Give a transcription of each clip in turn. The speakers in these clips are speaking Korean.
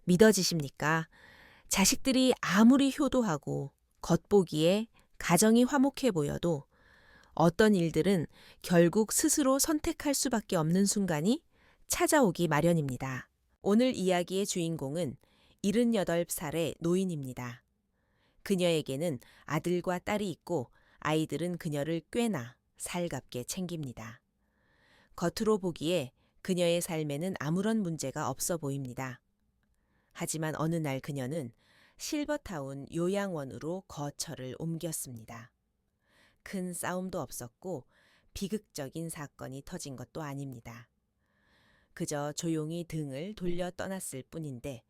믿어지십니까? 자식들이 아무리 효도하고 겉보기에 가정이 화목해 보여도 어떤 일들은 결국 스스로 선택할 수밖에 없는 순간이 찾아오기 마련입니다. 오늘 이야기의 주인공은 78살의 노인입니다. 그녀에게는 아들과 딸이 있고 아이들은 그녀를 꽤나 살갑게 챙깁니다. 겉으로 보기에 그녀의 삶에는 아무런 문제가 없어 보입니다. 하지만 어느 날 그녀는 실버타운 요양원으로 거처를 옮겼습니다. 큰 싸움도 없었고 비극적인 사건이 터진 것도 아닙니다. 그저 조용히 등을 돌려 떠났을 뿐인데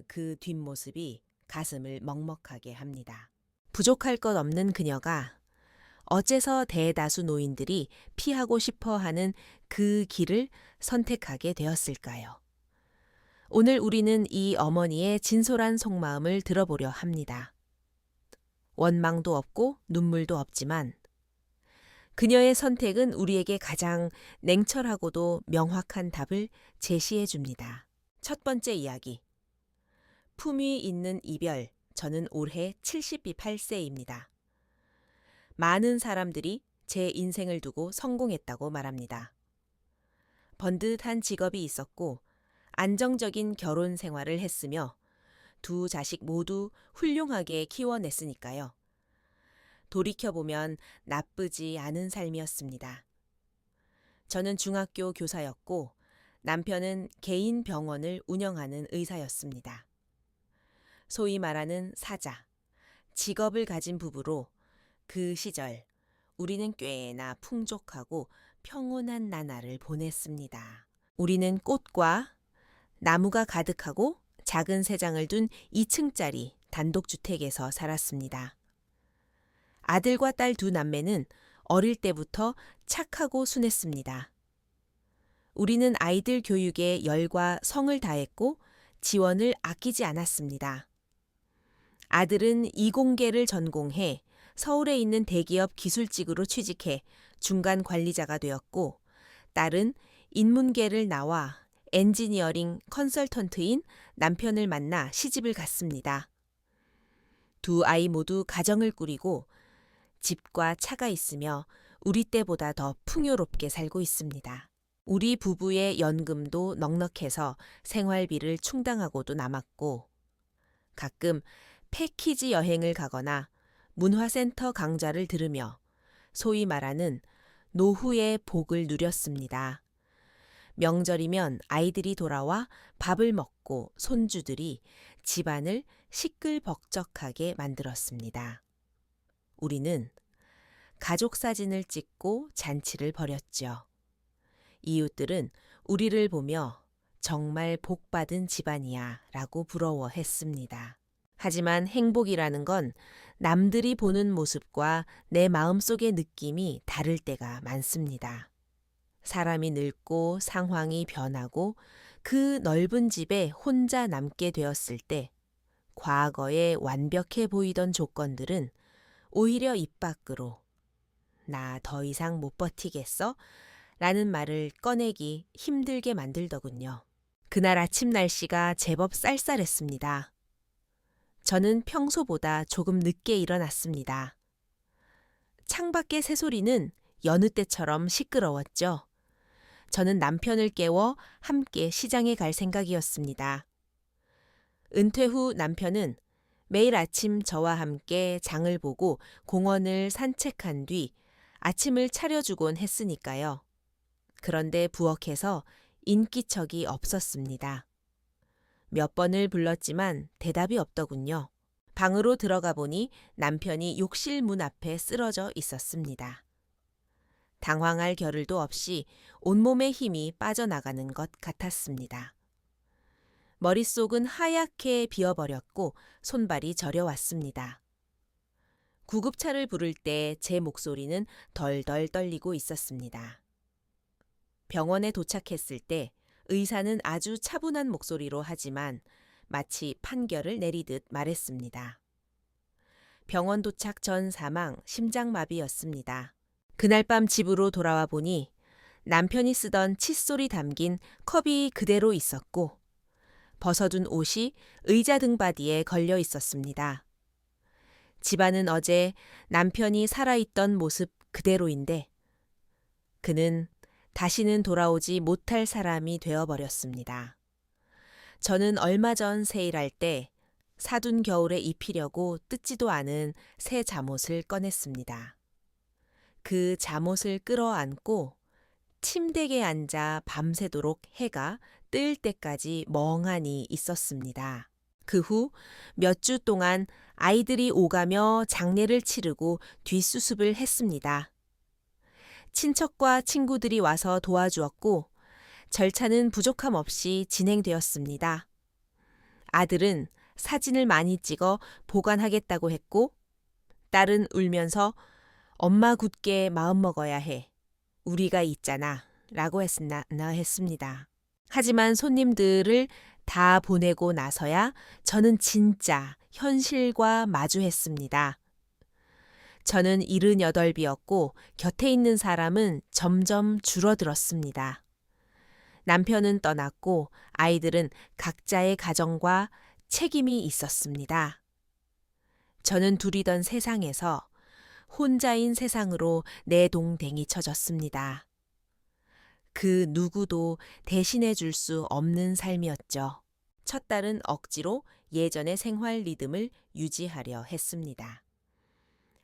그 뒷모습이 가슴을 먹먹하게 합니다. 부족할 것 없는 그녀가 어째서 대다수 노인들이 피하고 싶어 하는 그 길을 선택하게 되었을까요? 오늘 우리는 이 어머니의 진솔한 속마음을 들어보려 합니다. 원망도 없고 눈물도 없지만 그녀의 선택은 우리에게 가장 냉철하고도 명확한 답을 제시해 줍니다. 첫 번째 이야기. 품위 있는 이별. 저는 올해 78세입니다. 많은 사람들이 제 인생을 두고 성공했다고 말합니다. 번듯한 직업이 있었고 안정적인 결혼 생활을 했으며 두 자식 모두 훌륭하게 키워냈으니까요. 돌이켜보면 나쁘지 않은 삶이었습니다. 저는 중학교 교사였고 남편은 개인 병원을 운영하는 의사였습니다. 소위 말하는 사자, 직업을 가진 부부로 그 시절 우리는 꽤나 풍족하고 평온한 나날을 보냈습니다. 우리는 꽃과 나무가 가득하고 작은 새장을 둔 2층짜리 단독주택에서 살았습니다. 아들과 딸 두 남매는 어릴 때부터 착하고 순했습니다. 우리는 아이들 교육에 열과 성을 다했고 지원을 아끼지 않았습니다. 아들은 이공계를 전공해 서울에 있는 대기업 기술직으로 취직해 중간 관리자가 되었고 딸은 인문계를 나와 엔지니어링 컨설턴트인 남편을 만나 시집을 갔습니다. 두 아이 모두 가정을 꾸리고 집과 차가 있으며 우리 때보다 더 풍요롭게 살고 있습니다. 우리 부부의 연금도 넉넉해서 생활비를 충당하고도 남았고 가끔 패키지 여행을 가거나 문화센터 강좌를 들으며 소위 말하는 노후의 복을 누렸습니다. 명절이면 아이들이 돌아와 밥을 먹고 손주들이 집안을 시끌벅적하게 만들었습니다. 우리는 가족 사진을 찍고 잔치를 벌였죠. 이웃들은 우리를 보며 정말 복받은 집안이야 라고 부러워했습니다. 하지만 행복이라는 건 남들이 보는 모습과 내 마음속의 느낌이 다를 때가 많습니다. 사람이 늙고 상황이 변하고 그 넓은 집에 혼자 남게 되었을 때 과거에 완벽해 보이던 조건들은 오히려 입 밖으로 나 더 이상 못 버티겠어? 라는 말을 꺼내기 힘들게 만들더군요. 그날 아침 날씨가 제법 쌀쌀했습니다. 저는 평소보다 조금 늦게 일어났습니다. 창밖의 새소리는 여느 때처럼 시끄러웠죠. 저는 남편을 깨워 함께 시장에 갈 생각이었습니다. 은퇴 후 남편은 매일 아침 저와 함께 장을 보고 공원을 산책한 뒤 아침을 차려주곤 했으니까요. 그런데 부엌에서 인기척이 없었습니다. 몇 번을 불렀지만 대답이 없더군요. 방으로 들어가 보니 남편이 욕실 문 앞에 쓰러져 있었습니다. 당황할 겨를도 없이 온몸의 힘이 빠져나가는 것 같았습니다. 머릿속은 하얗게 비어버렸고 손발이 저려왔습니다. 구급차를 부를 때 제 목소리는 덜덜 떨리고 있었습니다. 병원에 도착했을 때 의사는 아주 차분한 목소리로 하지만 마치 판결을 내리듯 말했습니다. 병원 도착 전 사망 심장마비였습니다. 그날 밤 집으로 돌아와 보니 남편이 쓰던 칫솔이 담긴 컵이 그대로 있었고 벗어둔 옷이 의자 등받이에 걸려 있었습니다. 집안은 어제 남편이 살아있던 모습 그대로인데 그는 다시는 돌아오지 못할 사람이 되어버렸습니다. 저는 얼마 전 세일할 때 사둔 겨울에 입히려고 뜯지도 않은 새 잠옷을 꺼냈습니다. 그 잠옷을 끌어안고 침대에 앉아 밤새도록 해가 뜰 때까지 멍하니 있었습니다. 그 후 몇 주 동안 아이들이 오가며 장례를 치르고 뒷수습을 했습니다. 친척과 친구들이 와서 도와주었고 절차는 부족함 없이 진행되었습니다. 아들은 사진을 많이 찍어 보관하겠다고 했고 딸은 울면서 엄마 굳게 마음먹어야 해. 우리가 있잖아. 라고 했습니다. 하지만 손님들을 다 보내고 나서야 저는 진짜 현실과 마주했습니다. 저는 78이었고 곁에 있는 사람은 점점 줄어들었습니다. 남편은 떠났고 아이들은 각자의 가정과 책임이 있었습니다. 저는 둘이던 세상에서 혼자인 세상으로 내동댕이 쳐졌습니다. 그 누구도 대신해 줄 수 없는 삶이었죠. 첫 딸은 억지로 예전의 생활 리듬을 유지하려 했습니다.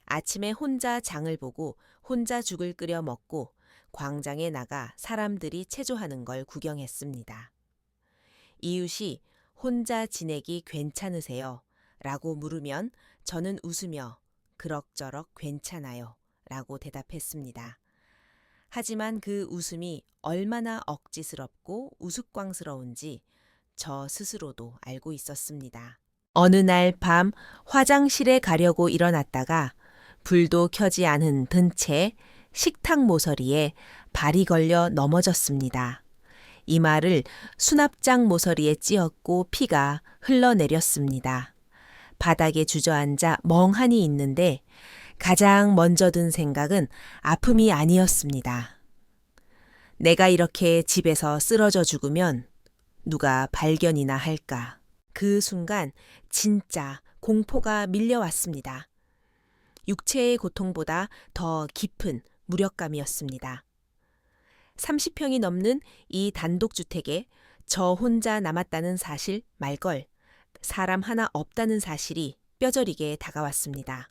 아침에 혼자 장을 보고 혼자 죽을 끓여 먹고 광장에 나가 사람들이 체조하는 걸 구경했습니다. 이웃이 혼자 지내기 괜찮으세요? 라고 물으면 저는 웃으며 그럭저럭 괜찮아요. 라고 대답했습니다. 하지만 그 웃음이 얼마나 억지스럽고 우스꽝스러운지 저 스스로도 알고 있었습니다. 어느 날 밤 화장실에 가려고 일어났다가 불도 켜지 않은 든 채 식탁 모서리에 발이 걸려 넘어졌습니다. 이마를 수납장 모서리에 찧었고 피가 흘러내렸습니다. 바닥에 주저앉아 멍하니 있는데 가장 먼저 든 생각은 아픔이 아니었습니다. 내가 이렇게 집에서 쓰러져 죽으면 누가 발견이나 할까. 그 순간 진짜 공포가 밀려왔습니다. 육체의 고통보다 더 깊은 무력감이었습니다. 30평이 넘는 이 단독주택에 저 혼자 남았다는 사실 말걸 사람 하나 없다는 사실이 뼈저리게 다가왔습니다.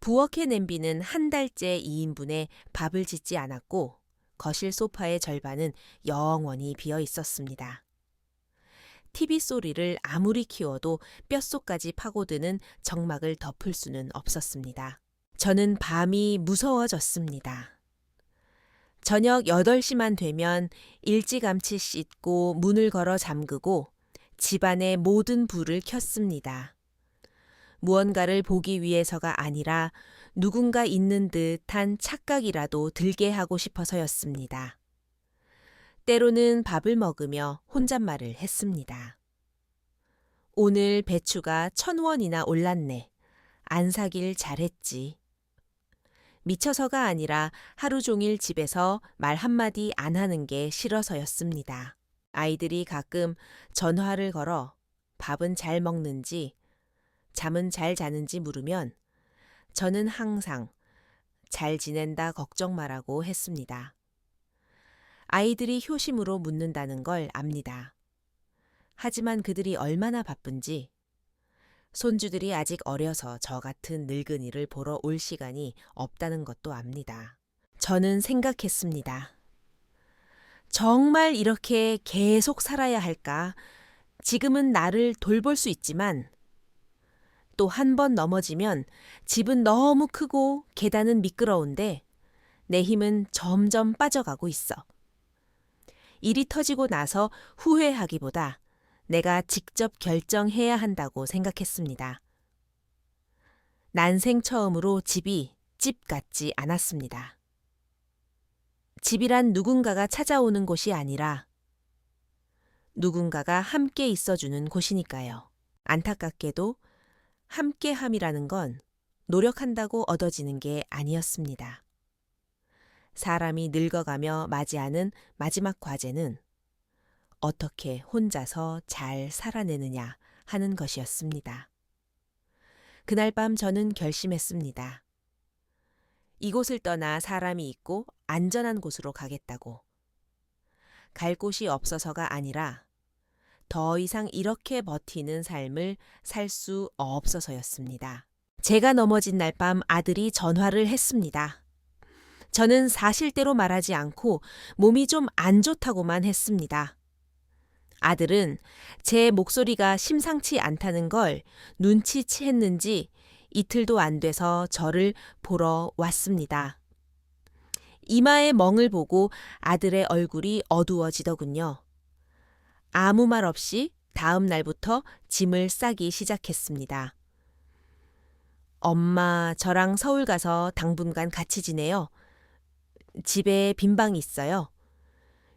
부엌의 냄비는 한 달째 2인분에 밥을 짓지 않았고 거실 소파의 절반은 영원히 비어 있었습니다. TV 소리를 아무리 키워도 뼛속까지 파고드는 정막을 덮을 수는 없었습니다. 저는 밤이 무서워졌습니다. 저녁 8시만 되면 일찌감치 씻고 문을 걸어 잠그고 집안의 모든 불을 켰습니다. 무언가를 보기 위해서가 아니라 누군가 있는 듯한 착각이라도 들게 하고 싶어서였습니다. 때로는 밥을 먹으며 혼잣말을 했습니다. 오늘 배추가 1,000원이나 올랐네. 안 사길 잘했지. 미쳐서가 아니라 하루 종일 집에서 말 한마디 안 하는 게 싫어서였습니다. 아이들이 가끔 전화를 걸어 밥은 잘 먹는지, 잠은 잘 자는지 물으면 저는 항상 잘 지낸다 걱정 마라고 했습니다. 아이들이 효심으로 묻는다는 걸 압니다. 하지만 그들이 얼마나 바쁜지 손주들이 아직 어려서 저 같은 늙은이를 보러 올 시간이 없다는 것도 압니다. 저는 생각했습니다. 정말 이렇게 계속 살아야 할까? 지금은 나를 돌볼 수 있지만 또 한 번 넘어지면 집은 너무 크고 계단은 미끄러운데 내 힘은 점점 빠져가고 있어. 일이 터지고 나서 후회하기보다 내가 직접 결정해야 한다고 생각했습니다. 난생 처음으로 집이 집 같지 않았습니다. 집이란 누군가가 찾아오는 곳이 아니라 누군가가 함께 있어주는 곳이니까요. 안타깝게도 함께함이라는 건 노력한다고 얻어지는 게 아니었습니다. 사람이 늙어가며 맞이하는 마지막 과제는 어떻게 혼자서 잘 살아내느냐 하는 것이었습니다. 그날 밤 저는 결심했습니다. 이곳을 떠나 사람이 있고 안전한 곳으로 가겠다고. 갈 곳이 없어서가 아니라 더 이상 이렇게 버티는 삶을 살 수 없어서였습니다. 제가 넘어진 날 밤 아들이 전화를 했습니다. 저는 사실대로 말하지 않고 몸이 좀 안 좋다고만 했습니다. 아들은 제 목소리가 심상치 않다는 걸 눈치챘는지 이틀도 안 돼서 저를 보러 왔습니다. 이마에 멍을 보고 아들의 얼굴이 어두워지더군요. 아무 말 없이 다음 날부터 짐을 싸기 시작했습니다. 엄마, 저랑 서울 가서 당분간 같이 지내요. 집에 빈 방이 있어요.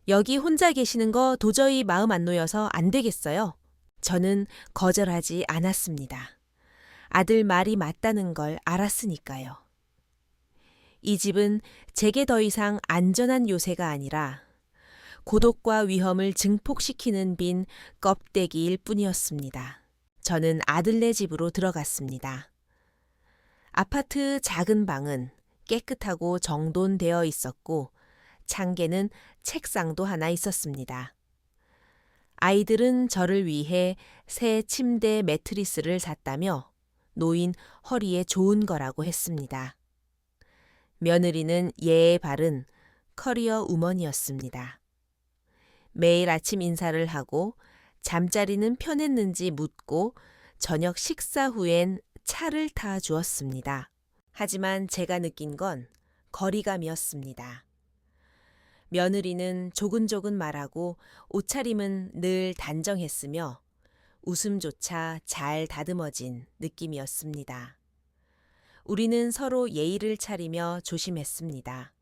여기 혼자 계시는 거 도저히 마음 안 놓여서 안 되겠어요. 저는 거절하지 않았습니다. 아들 말이 맞다는 걸 알았으니까요. 이 집은 제게 더 이상 안전한 요새가 아니라 고독과 위험을 증폭시키는 빈 껍데기일 뿐이었습니다. 저는 아들네 집으로 들어갔습니다. 아파트 작은 방은 깨끗하고 정돈되어 있었고 창계는 책상도 하나 있었습니다. 아이들은 저를 위해 새 침대 매트리스를 샀다며 노인 허리에 좋은 거라고 했습니다. 며느리는 예에 바른 커리어 우먼이었습니다. 매일 아침 인사를 하고 잠자리는 편했는지 묻고 저녁 식사 후엔 차를 타 주었습니다. 하지만 제가 느낀 건 거리감이었습니다. 며느리는 조근조근 말하고 옷차림은 늘 단정했으며 웃음조차 잘 다듬어진 느낌이었습니다. 우리는 서로 예의를 차리며 조심했습니다.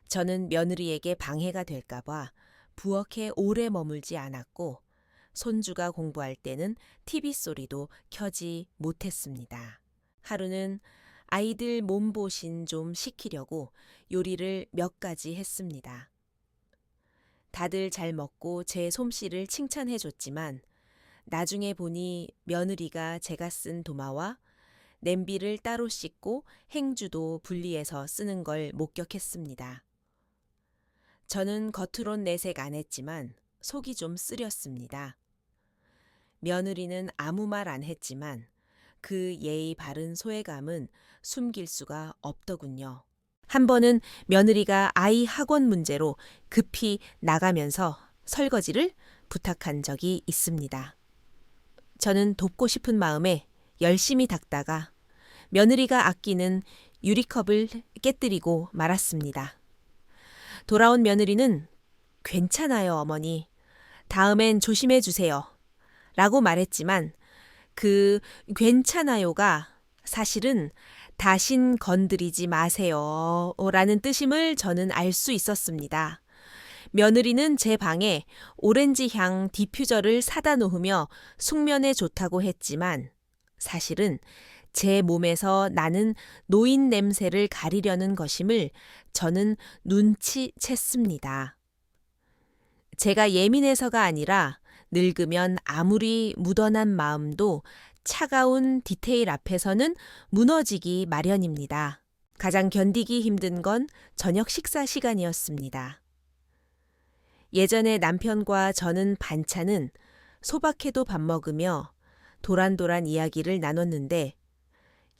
저는 며느리에게 방해가 될까봐 부엌에 오래 머물지 않았고 손주가 공부할 때는 TV 소리도 켜지 못했습니다. 하루는 아이들 몸보신 좀 시키려고 요리를 몇 가지 했습니다. 다들 잘 먹고 제 솜씨를 칭찬해줬지만 나중에 보니 며느리가 제가 쓴 도마와 냄비를 따로 씻고 행주도 분리해서 쓰는 걸 목격했습니다. 저는 겉으론 내색 안 했지만 속이 좀 쓰렸습니다. 며느리는 아무 말 안 했지만 그 예의 바른 소외감은 숨길 수가 없더군요. 한 번은 며느리가 아이 학원 문제로 급히 나가면서 설거지를 부탁한 적이 있습니다. 저는 돕고 싶은 마음에 열심히 닦다가 며느리가 아끼는 유리컵을 깨뜨리고 말았습니다. 돌아온 며느리는 괜찮아요, 어머니. 다음엔 조심해 주세요. 라고 말했지만 그 괜찮아요가 사실은 다신 건드리지 마세요 라는 뜻임을 저는 알 수 있었습니다. 며느리는 제 방에 오렌지 향 디퓨저를 사다 놓으며 숙면에 좋다고 했지만 사실은 제 몸에서 나는 노인 냄새를 가리려는 것임을 저는 눈치챘습니다. 제가 예민해서가 아니라 늙으면 아무리 묻어난 마음도 차가운 디테일 앞에서는 무너지기 마련입니다. 가장 견디기 힘든 건 저녁 식사 시간이었습니다. 예전에 남편과 저는 반찬은 소박해도 밥 먹으며 도란도란 이야기를 나눴는데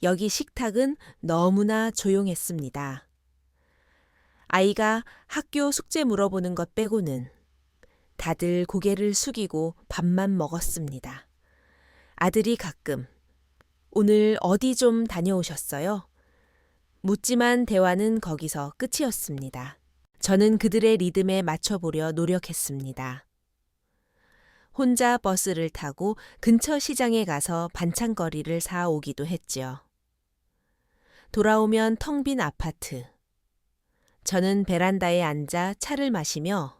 여기 식탁은 너무나 조용했습니다. 아이가 학교 숙제 물어보는 것 빼고는 다들 고개를 숙이고 밥만 먹었습니다. 아들이 가끔 오늘 어디 좀 다녀오셨어요? 묻지만 대화는 거기서 끝이었습니다. 저는 그들의 리듬에 맞춰보려 노력했습니다. 혼자 버스를 타고 근처 시장에 가서 반찬거리를 사오기도 했죠. 돌아오면 텅 빈 아파트. 저는 베란다에 앉아 차를 마시며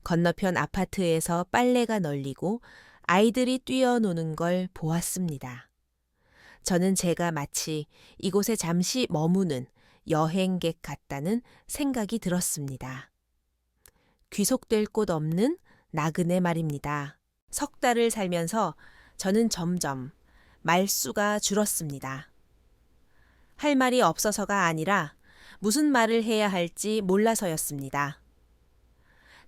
건너편 아파트에서 빨래가 널리고 아이들이 뛰어노는 걸 보았습니다. 저는 제가 마치 이곳에 잠시 머무는 여행객 같다는 생각이 들었습니다. 귀속될 곳 없는 나그네 말입니다. 석 달을 살면서 저는 점점 말수가 줄었습니다. 할 말이 없어서가 아니라 무슨 말을 해야 할지 몰라서였습니다.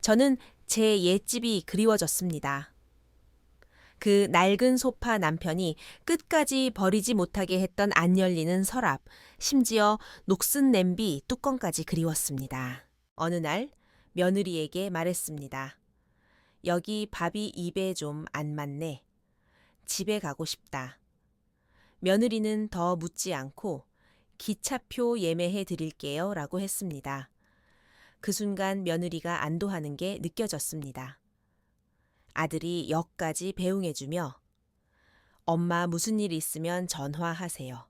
저는 제 옛집이 그리워졌습니다. 그 낡은 소파 남편이 끝까지 버리지 못하게 했던 안 열리는 서랍, 심지어 녹슨 냄비 뚜껑까지 그리웠습니다. 어느 날 며느리에게 말했습니다. 여기 밥이 입에 좀 안 맞네. 집에 가고 싶다. 며느리는 더 묻지 않고 기차표 예매해 드릴게요 라고 했습니다. 그 순간 며느리가 안도하는 게 느껴졌습니다. 아들이 역까지 배웅해주며 엄마 무슨 일 있으면 전화하세요.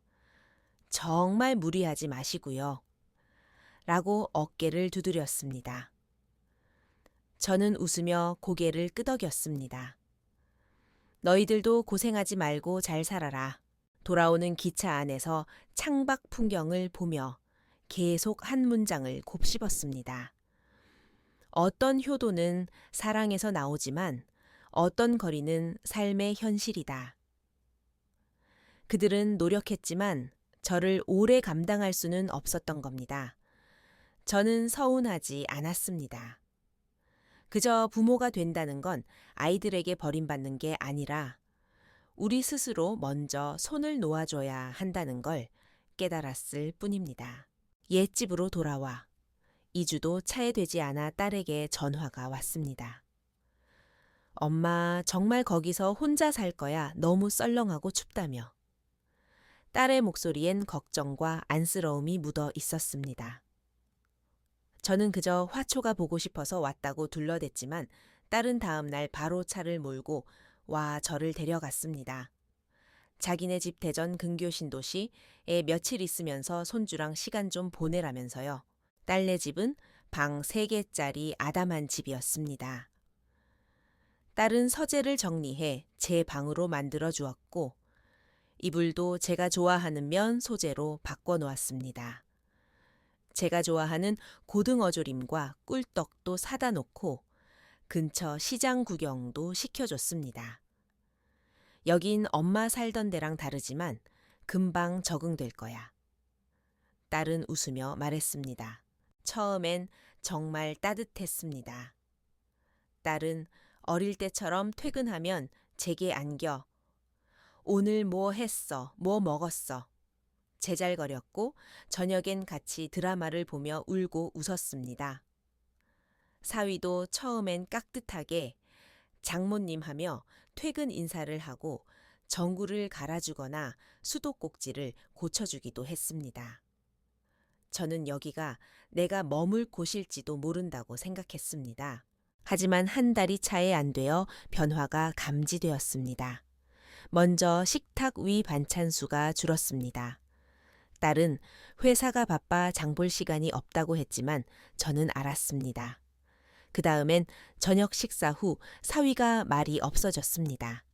정말 무리하지 마시고요. 라고 어깨를 두드렸습니다. 저는 웃으며 고개를 끄덕였습니다. 너희들도 고생하지 말고 잘 살아라. 돌아오는 기차 안에서 창밖 풍경을 보며 계속 한 문장을 곱씹었습니다. 어떤 효도는 사랑에서 나오지만 어떤 거리는 삶의 현실이다. 그들은 노력했지만 저를 오래 감당할 수는 없었던 겁니다. 저는 서운하지 않았습니다. 그저 부모가 된다는 건 아이들에게 버림받는 게 아니라 우리 스스로 먼저 손을 놓아줘야 한다는 걸 깨달았을 뿐입니다. 옛집으로 돌아와 2주도 차에 되지 않아 딸에게 전화가 왔습니다. 엄마, 정말 거기서 혼자 살 거야. 너무 썰렁하고 춥다며. 딸의 목소리엔 걱정과 안쓰러움이 묻어 있었습니다. 저는 그저 화초가 보고 싶어서 왔다고 둘러댔지만 딸은 다음 날 바로 차를 몰고 와 저를 데려갔습니다. 자기네 집 대전 근교 신도시에 며칠 있으면서 손주랑 시간 좀 보내라면서요. 딸네 집은 방 3개짜리 아담한 집이었습니다. 딸은 서재를 정리해 제 방으로 만들어 주었고 이불도 제가 좋아하는 면 소재로 바꿔 놓았습니다. 제가 좋아하는 고등어조림과 꿀떡도 사다 놓고 근처 시장 구경도 시켜줬습니다. 여긴 엄마 살던 데랑 다르지만 금방 적응될 거야. 딸은 웃으며 말했습니다. 처음엔 정말 따뜻했습니다. 딸은 어릴 때처럼 퇴근하면 제게 안겨 오늘 뭐 했어? 뭐 먹었어? 제잘거렸고 저녁엔 같이 드라마를 보며 울고 웃었습니다. 사위도 처음엔 깍듯하게 장모님 하며 퇴근 인사를 하고 전구를 갈아주거나 수도꼭지를 고쳐주기도 했습니다. 저는 여기가 내가 머물 곳일지도 모른다고 생각했습니다. 하지만 한 달이 차에 안 되어 변화가 감지되었습니다. 먼저 식탁 위 반찬 수가 줄었습니다. 딸은 회사가 바빠 장볼 시간이 없다고 했지만 저는 알았습니다. 그 다음엔 저녁 식사 후 사위가 말이 없어졌습니다.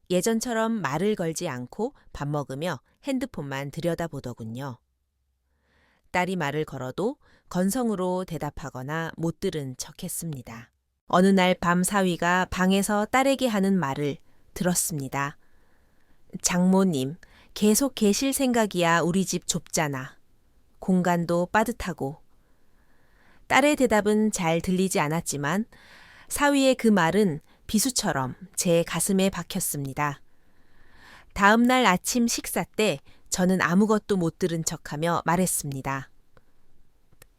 예전처럼 말을 걸지 않고 밥 먹으며 핸드폰만 들여다보더군요. 딸이 말을 걸어도 건성으로 대답하거나 못 들은 척했습니다. 어느 날 밤 사위가 방에서 딸에게 하는 말을 들었습니다. 장모님, 계속 계실 생각이야. 우리 집 좁잖아. 공간도 빠듯하고. 딸의 대답은 잘 들리지 않았지만 사위의 그 말은 비수처럼 제 가슴에 박혔습니다. 다음 날 아침 식사 때 저는 아무것도 못 들은 척하며 말했습니다.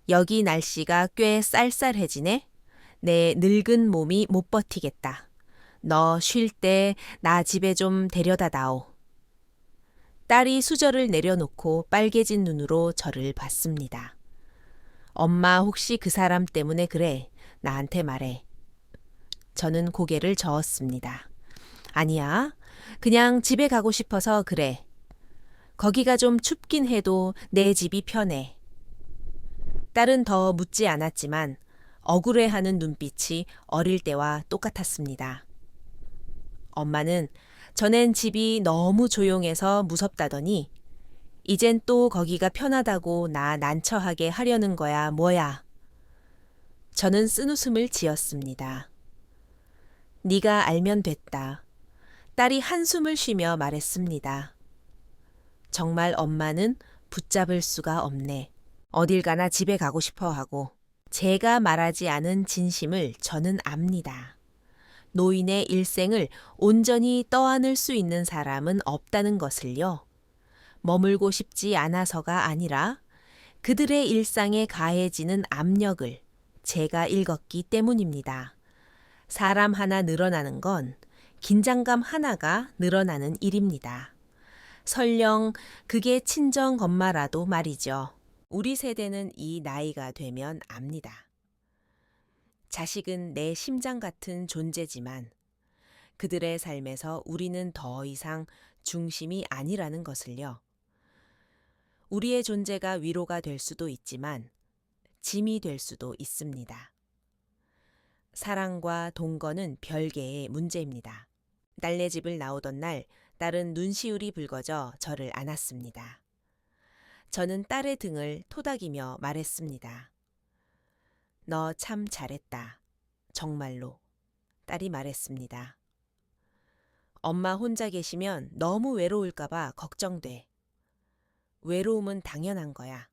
여기 날씨가 꽤 쌀쌀해지네. 내 늙은 몸이 못 버티겠다. 너 쉴 때 나 집에 좀 데려다 다오. 딸이 수저를 내려놓고 빨개진 눈으로 저를 봤습니다. 엄마 혹시 그 사람 때문에 그래? 나한테 말해. 저는 고개를 저었습니다. 아니야. 그냥 집에 가고 싶어서 그래. 거기가 좀 춥긴 해도 내 집이 편해. 딸은 더 묻지 않았지만 억울해하는 눈빛이 어릴 때와 똑같았습니다. 엄마는 전엔 집이 너무 조용해서 무섭다더니 이젠 또 거기가 편하다고 나 난처하게 하려는 거야 뭐야. 저는 쓴웃음을 지었습니다. 네가 알면 됐다. 딸이 한숨을 쉬며 말했습니다. 정말 엄마는 붙잡을 수가 없네. 어딜 가나 집에 가고 싶어 하고 제가 말하지 않은 진심을 저는 압니다. 노인의 일생을 온전히 떠안을 수 있는 사람은 없다는 것을요. 머물고 싶지 않아서가 아니라 그들의 일상에 가해지는 압력을 제가 읽었기 때문입니다. 사람 하나 늘어나는 건 긴장감 하나가 늘어나는 일입니다. 설령 그게 친정 엄마라도 말이죠. 우리 세대는 이 나이가 되면 압니다. 자식은 내 심장 같은 존재지만 그들의 삶에서 우리는 더 이상 중심이 아니라는 것을요. 우리의 존재가 위로가 될 수도 있지만 짐이 될 수도 있습니다. 사랑과 동거는 별개의 문제입니다. 딸네 집을 나오던 날 딸은 눈시울이 붉어져 저를 안았습니다. 저는 딸의 등을 토닥이며 말했습니다. 너 참 잘했다. 정말로. 딸이 말했습니다. 엄마 혼자 계시면 너무 외로울까봐 걱정돼. 외로움은 당연한 거야.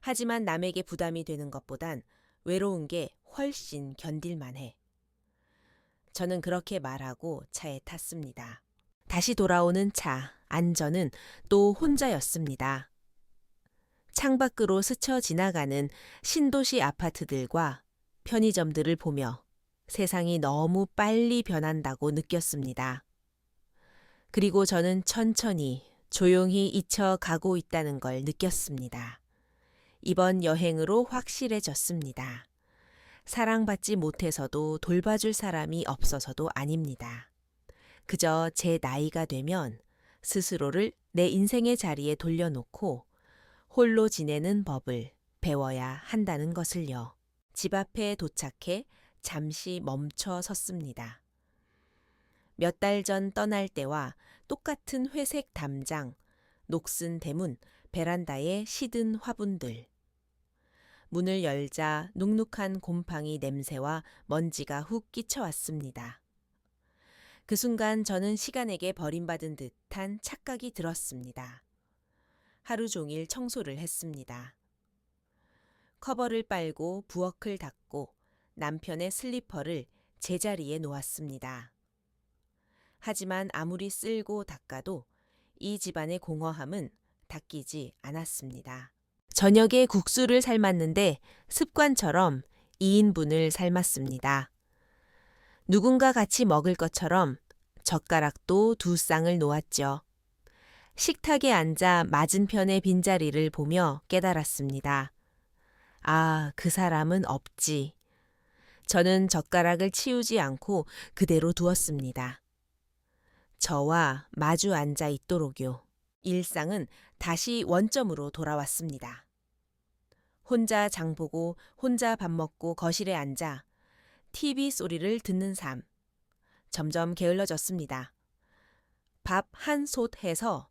하지만 남에게 부담이 되는 것보단 외로운 게 훨씬 견딜만 해. 저는 그렇게 말하고 차에 탔습니다. 다시 돌아오는 차, 안전은 또 혼자였습니다. 창밖으로 스쳐 지나가는 신도시 아파트들과 편의점들을 보며 세상이 너무 빨리 변한다고 느꼈습니다. 그리고 저는 천천히 조용히 잊혀가고 있다는 걸 느꼈습니다. 이번 여행으로 확실해졌습니다. 사랑받지 못해서도 돌봐줄 사람이 없어서도 아닙니다. 그저 제 나이가 되면 스스로를 내 인생의 자리에 돌려놓고 홀로 지내는 법을 배워야 한다는 것을요. 집 앞에 도착해 잠시 멈춰 섰습니다. 몇 달 전 떠날 때와 똑같은 회색 담장, 녹슨 대문, 베란다에 시든 화분들. 문을 열자 눅눅한 곰팡이 냄새와 먼지가 훅 끼쳐왔습니다. 그 순간 저는 시간에게 버림받은 듯한 착각이 들었습니다. 하루 종일 청소를 했습니다. 커버를 빨고 부엌을 닦고 남편의 슬리퍼를 제자리에 놓았습니다. 하지만 아무리 쓸고 닦아도 이 집안의 공허함은 닦이지 않았습니다. 저녁에 국수를 삶았는데 습관처럼 2인분을 삶았습니다. 누군가 같이 먹을 것처럼 젓가락도 2쌍을 놓았죠. 식탁에 앉아 맞은편의 빈자리를 보며 깨달았습니다. 아, 그 사람은 없지. 저는 젓가락을 치우지 않고 그대로 두었습니다. 저와 마주 앉아 있도록요. 일상은 다시 원점으로 돌아왔습니다. 혼자 장 보고 혼자 밥 먹고 거실에 앉아 TV 소리를 듣는 삶. 점점 게을러졌습니다. 밥 한 솥 해서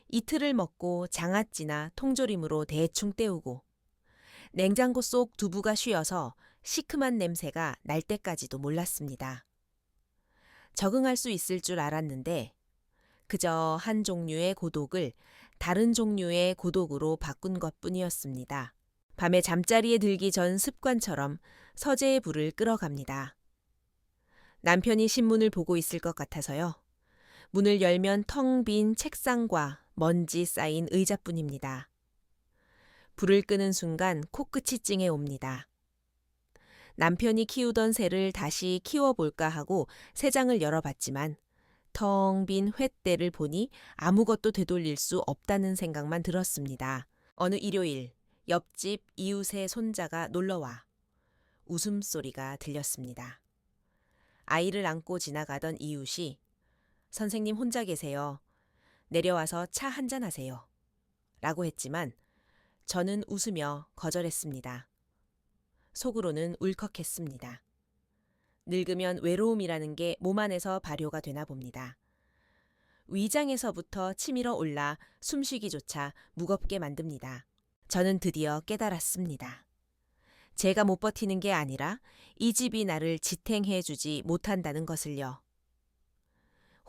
이틀을 먹고 장아찌나 통조림으로 대충 때우고 냉장고 속 두부가 쉬어서 시큼한 냄새가 날 때까지도 몰랐습니다. 적응할 수 있을 줄 알았는데 그저 한 종류의 고독을 다른 종류의 고독으로 바꾼 것뿐이었습니다. 밤에 잠자리에 들기 전 습관처럼 서재의 불을 끌어갑니다. 남편이 신문을 보고 있을 것 같아서요. 문을 열면 텅 빈 책상과 먼지 쌓인 의자뿐입니다. 불을 끄는 순간 코끝이 찡해 옵니다. 남편이 키우던 새를 다시 키워볼까 하고 새장을 열어봤지만 텅 빈 횃대를 보니 아무것도 되돌릴 수 없다는 생각만 들었습니다. 어느 일요일 옆집 이웃의 손자가 놀러와 웃음소리가 들렸습니다. 아이를 안고 지나가던 이웃이 선생님 혼자 계세요. 내려와서 차 한잔 하세요. 라고 했지만 저는 웃으며 거절했습니다. 속으로는 울컥했습니다. 늙으면 외로움이라는 게 몸 안에서 발효가 되나 봅니다. 위장에서부터 치밀어 올라 숨쉬기조차 무겁게 만듭니다. 저는 드디어 깨달았습니다. 제가 못 버티는 게 아니라 이 집이 나를 지탱해 주지 못한다는 것을요.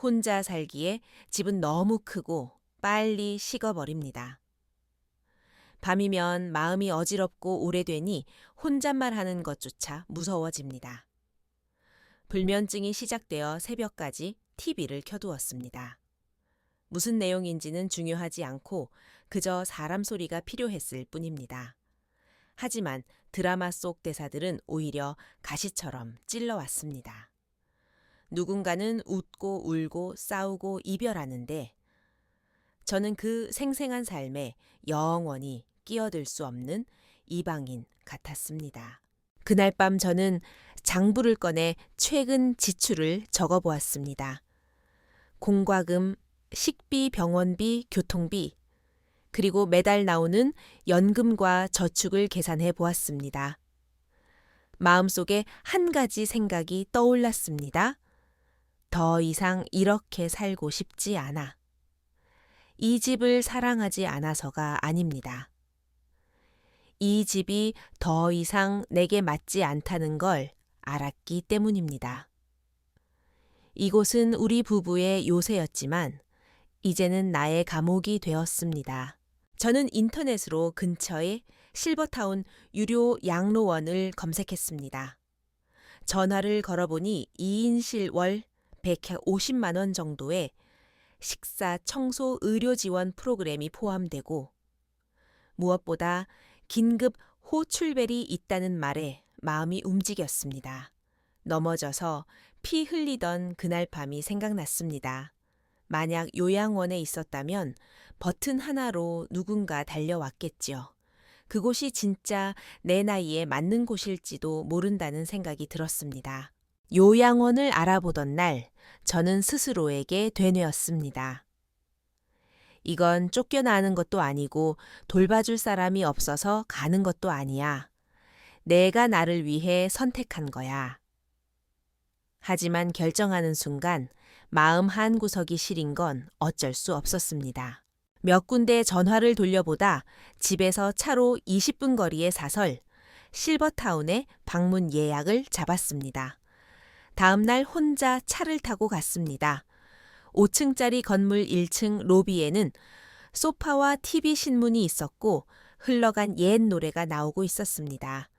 혼자 살기에 집은 너무 크고 빨리 식어버립니다. 밤이면 마음이 어지럽고 오래되니 혼잣말 하는 것조차 무서워집니다. 불면증이 시작되어 새벽까지 TV를 켜두었습니다. 무슨 내용인지는 중요하지 않고 그저 사람 소리가 필요했을 뿐입니다. 하지만 드라마 속 대사들은 오히려 가시처럼 찔러왔습니다. 누군가는 웃고 울고 싸우고 이별하는데 저는 그 생생한 삶에 영원히 끼어들 수 없는 이방인 같았습니다. 그날 밤 저는 장부를 꺼내 최근 지출을 적어보았습니다. 공과금, 식비, 병원비, 교통비, 그리고 매달 나오는 연금과 저축을 계산해 보았습니다. 마음속에 한 가지 생각이 떠올랐습니다. 더 이상 이렇게 살고 싶지 않아. 이 집을 사랑하지 않아서가 아닙니다. 이 집이 더 이상 내게 맞지 않다는 걸 알았기 때문입니다. 이곳은 우리 부부의 요새였지만 이제는 나의 감옥이 되었습니다. 저는 인터넷으로 근처에 실버타운 유료 양로원을 검색했습니다. 전화를 걸어보니 2인실 월 150만 원 정도의 식사, 청소, 의료 지원 프로그램이 포함되고 무엇보다 긴급 호출벨이 있다는 말에 마음이 움직였습니다. 넘어져서 피 흘리던 그날 밤이 생각났습니다. 만약 요양원에 있었다면 버튼 하나로 누군가 달려왔겠지요. 그곳이 진짜 내 나이에 맞는 곳일지도 모른다는 생각이 들었습니다. 요양원을 알아보던 날 저는 스스로에게 되뇌었습니다. 이건 쫓겨나는 것도 아니고 돌봐줄 사람이 없어서 가는 것도 아니야. 내가 나를 위해 선택한 거야. 하지만 결정하는 순간 마음 한구석이 시린 건 어쩔 수 없었습니다. 몇 군데 전화를 돌려보다 집에서 차로 20분 거리의 사설 실버타운에 방문 예약을 잡았습니다. 다음 날 혼자 차를 타고 갔습니다. 5층짜리 건물 1층 로비에는 소파와 TV 신문이 있었고 흘러간 옛 노래가 나오고 있었습니다.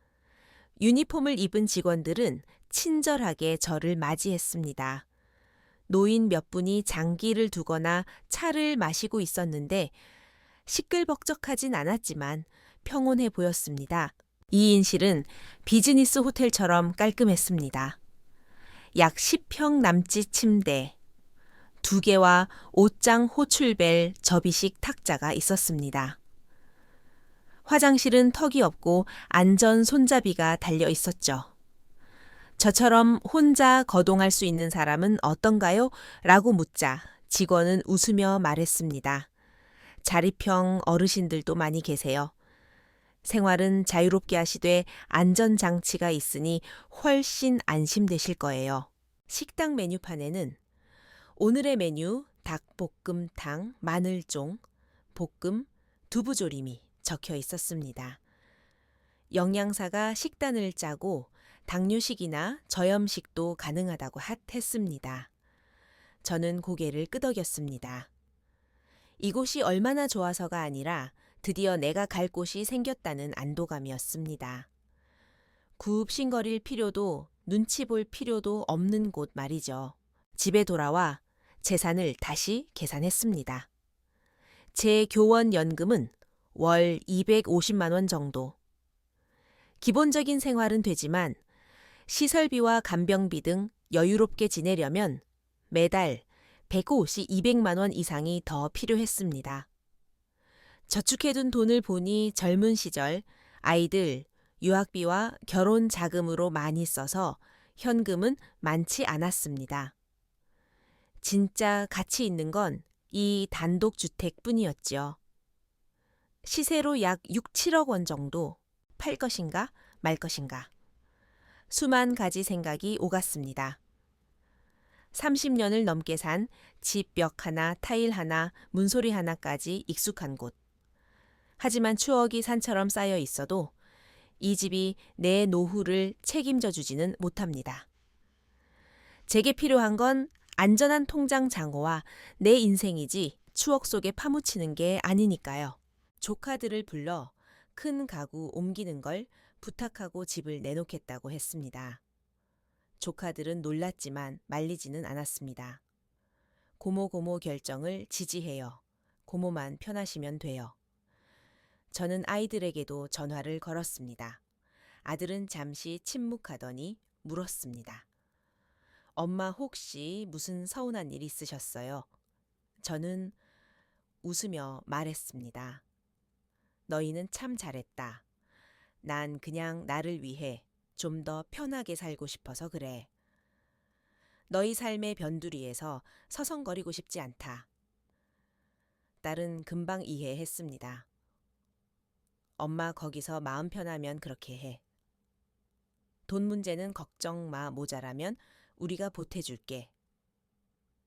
유니폼을 입은 직원들은 친절하게 저를 맞이했습니다. 노인 몇 분이 장기를 두거나 차를 마시고 있었는데 시끌벅적하진 않았지만 평온해 보였습니다. 2인실은 비즈니스 호텔처럼 깔끔했습니다. 약 10평 남짓 침대, 2개와 옷장 호출벨 접이식 탁자가 있었습니다. 화장실은 턱이 없고 안전 손잡이가 달려 있었죠. 저처럼 혼자 거동할 수 있는 사람은 어떤가요? 라고 묻자 직원은 웃으며 말했습니다. 자립형 어르신들도 많이 계세요. 생활은 자유롭게 하시되 안전장치가 있으니 훨씬 안심되실 거예요. 식당 메뉴판에는 오늘의 메뉴 닭볶음탕, 마늘종, 볶음, 두부조림이 적혀 있었습니다. 영양사가 식단을 짜고 당뇨식이나 저염식도 가능하다고 했습니다. 저는 고개를 끄덕였습니다. 이곳이 얼마나 좋아서가 아니라 드디어 내가 갈 곳이 생겼다는 안도감이었습니다. 굽신거릴 필요도 눈치 볼 필요도 없는 곳 말이죠. 집에 돌아와 재산을 다시 계산했습니다. 제 교원 연금은 월 250만 원 정도. 기본적인 생활은 되지만 시설비와 간병비 등 여유롭게 지내려면 매달 150, 200만 원 이상이 더 필요했습니다. 저축해둔 돈을 보니 젊은 시절 아이들 유학비와 결혼 자금으로 많이 써서 현금은 많지 않았습니다. 진짜 가치 있는 건 이 단독주택뿐이었죠. 시세로 약 6, 7억 원 정도. 팔 것인가 말 것인가. 수만 가지 생각이 오갔습니다. 30년을 넘게 산 집 벽 하나, 타일 하나, 문소리 하나까지 익숙한 곳. 하지만 추억이 산처럼 쌓여 있어도 이 집이 내 노후를 책임져 주지는 못합니다. 제게 필요한 건 안전한 통장 잔고와 내 인생이지 추억 속에 파묻히는 게 아니니까요. 조카들을 불러 큰 가구 옮기는 걸 부탁하고 집을 내놓겠다고 했습니다. 조카들은 놀랐지만 말리지는 않았습니다. 고모 결정을 지지해요. 고모만 편하시면 돼요. 저는 아이들에게도 전화를 걸었습니다. 아들은 잠시 침묵하더니 물었습니다. 엄마 혹시 무슨 서운한 일 있으셨어요? 저는 웃으며 말했습니다. 너희는 참 잘했다. 난 그냥 나를 위해 좀 더 편하게 살고 싶어서 그래. 너희 삶의 변두리에서 서성거리고 싶지 않다. 딸은 금방 이해했습니다. 엄마 거기서 마음 편하면 그렇게 해. 돈 문제는 걱정 마 모자라면 우리가 보태줄게.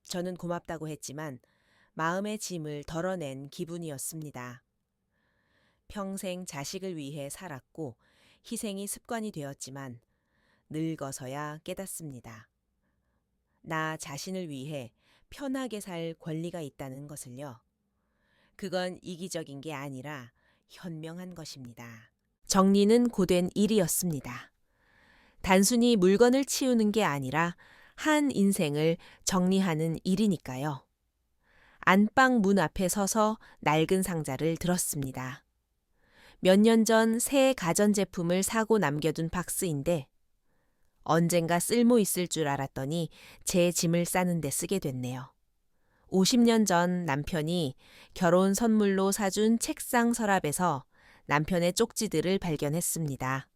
저는 고맙다고 했지만 마음의 짐을 덜어낸 기분이었습니다. 평생 자식을 위해 살았고 희생이 습관이 되었지만 늙어서야 깨닫습니다. 나 자신을 위해 편하게 살 권리가 있다는 것을요. 그건 이기적인 게 아니라 현명한 것입니다. 정리는 고된 일이었습니다. 단순히 물건을 치우는 게 아니라 한 인생을 정리하는 일이니까요. 안방 문 앞에 서서 낡은 상자를 들었습니다. 몇 년 전 새 가전제품을 사고 남겨둔 박스인데 언젠가 쓸모 있을 줄 알았더니 제 짐을 싸는 데 쓰게 됐네요. 50년 전 남편이 결혼 선물로 사준 책상 서랍에서 남편의 쪽지들을 발견했습니다.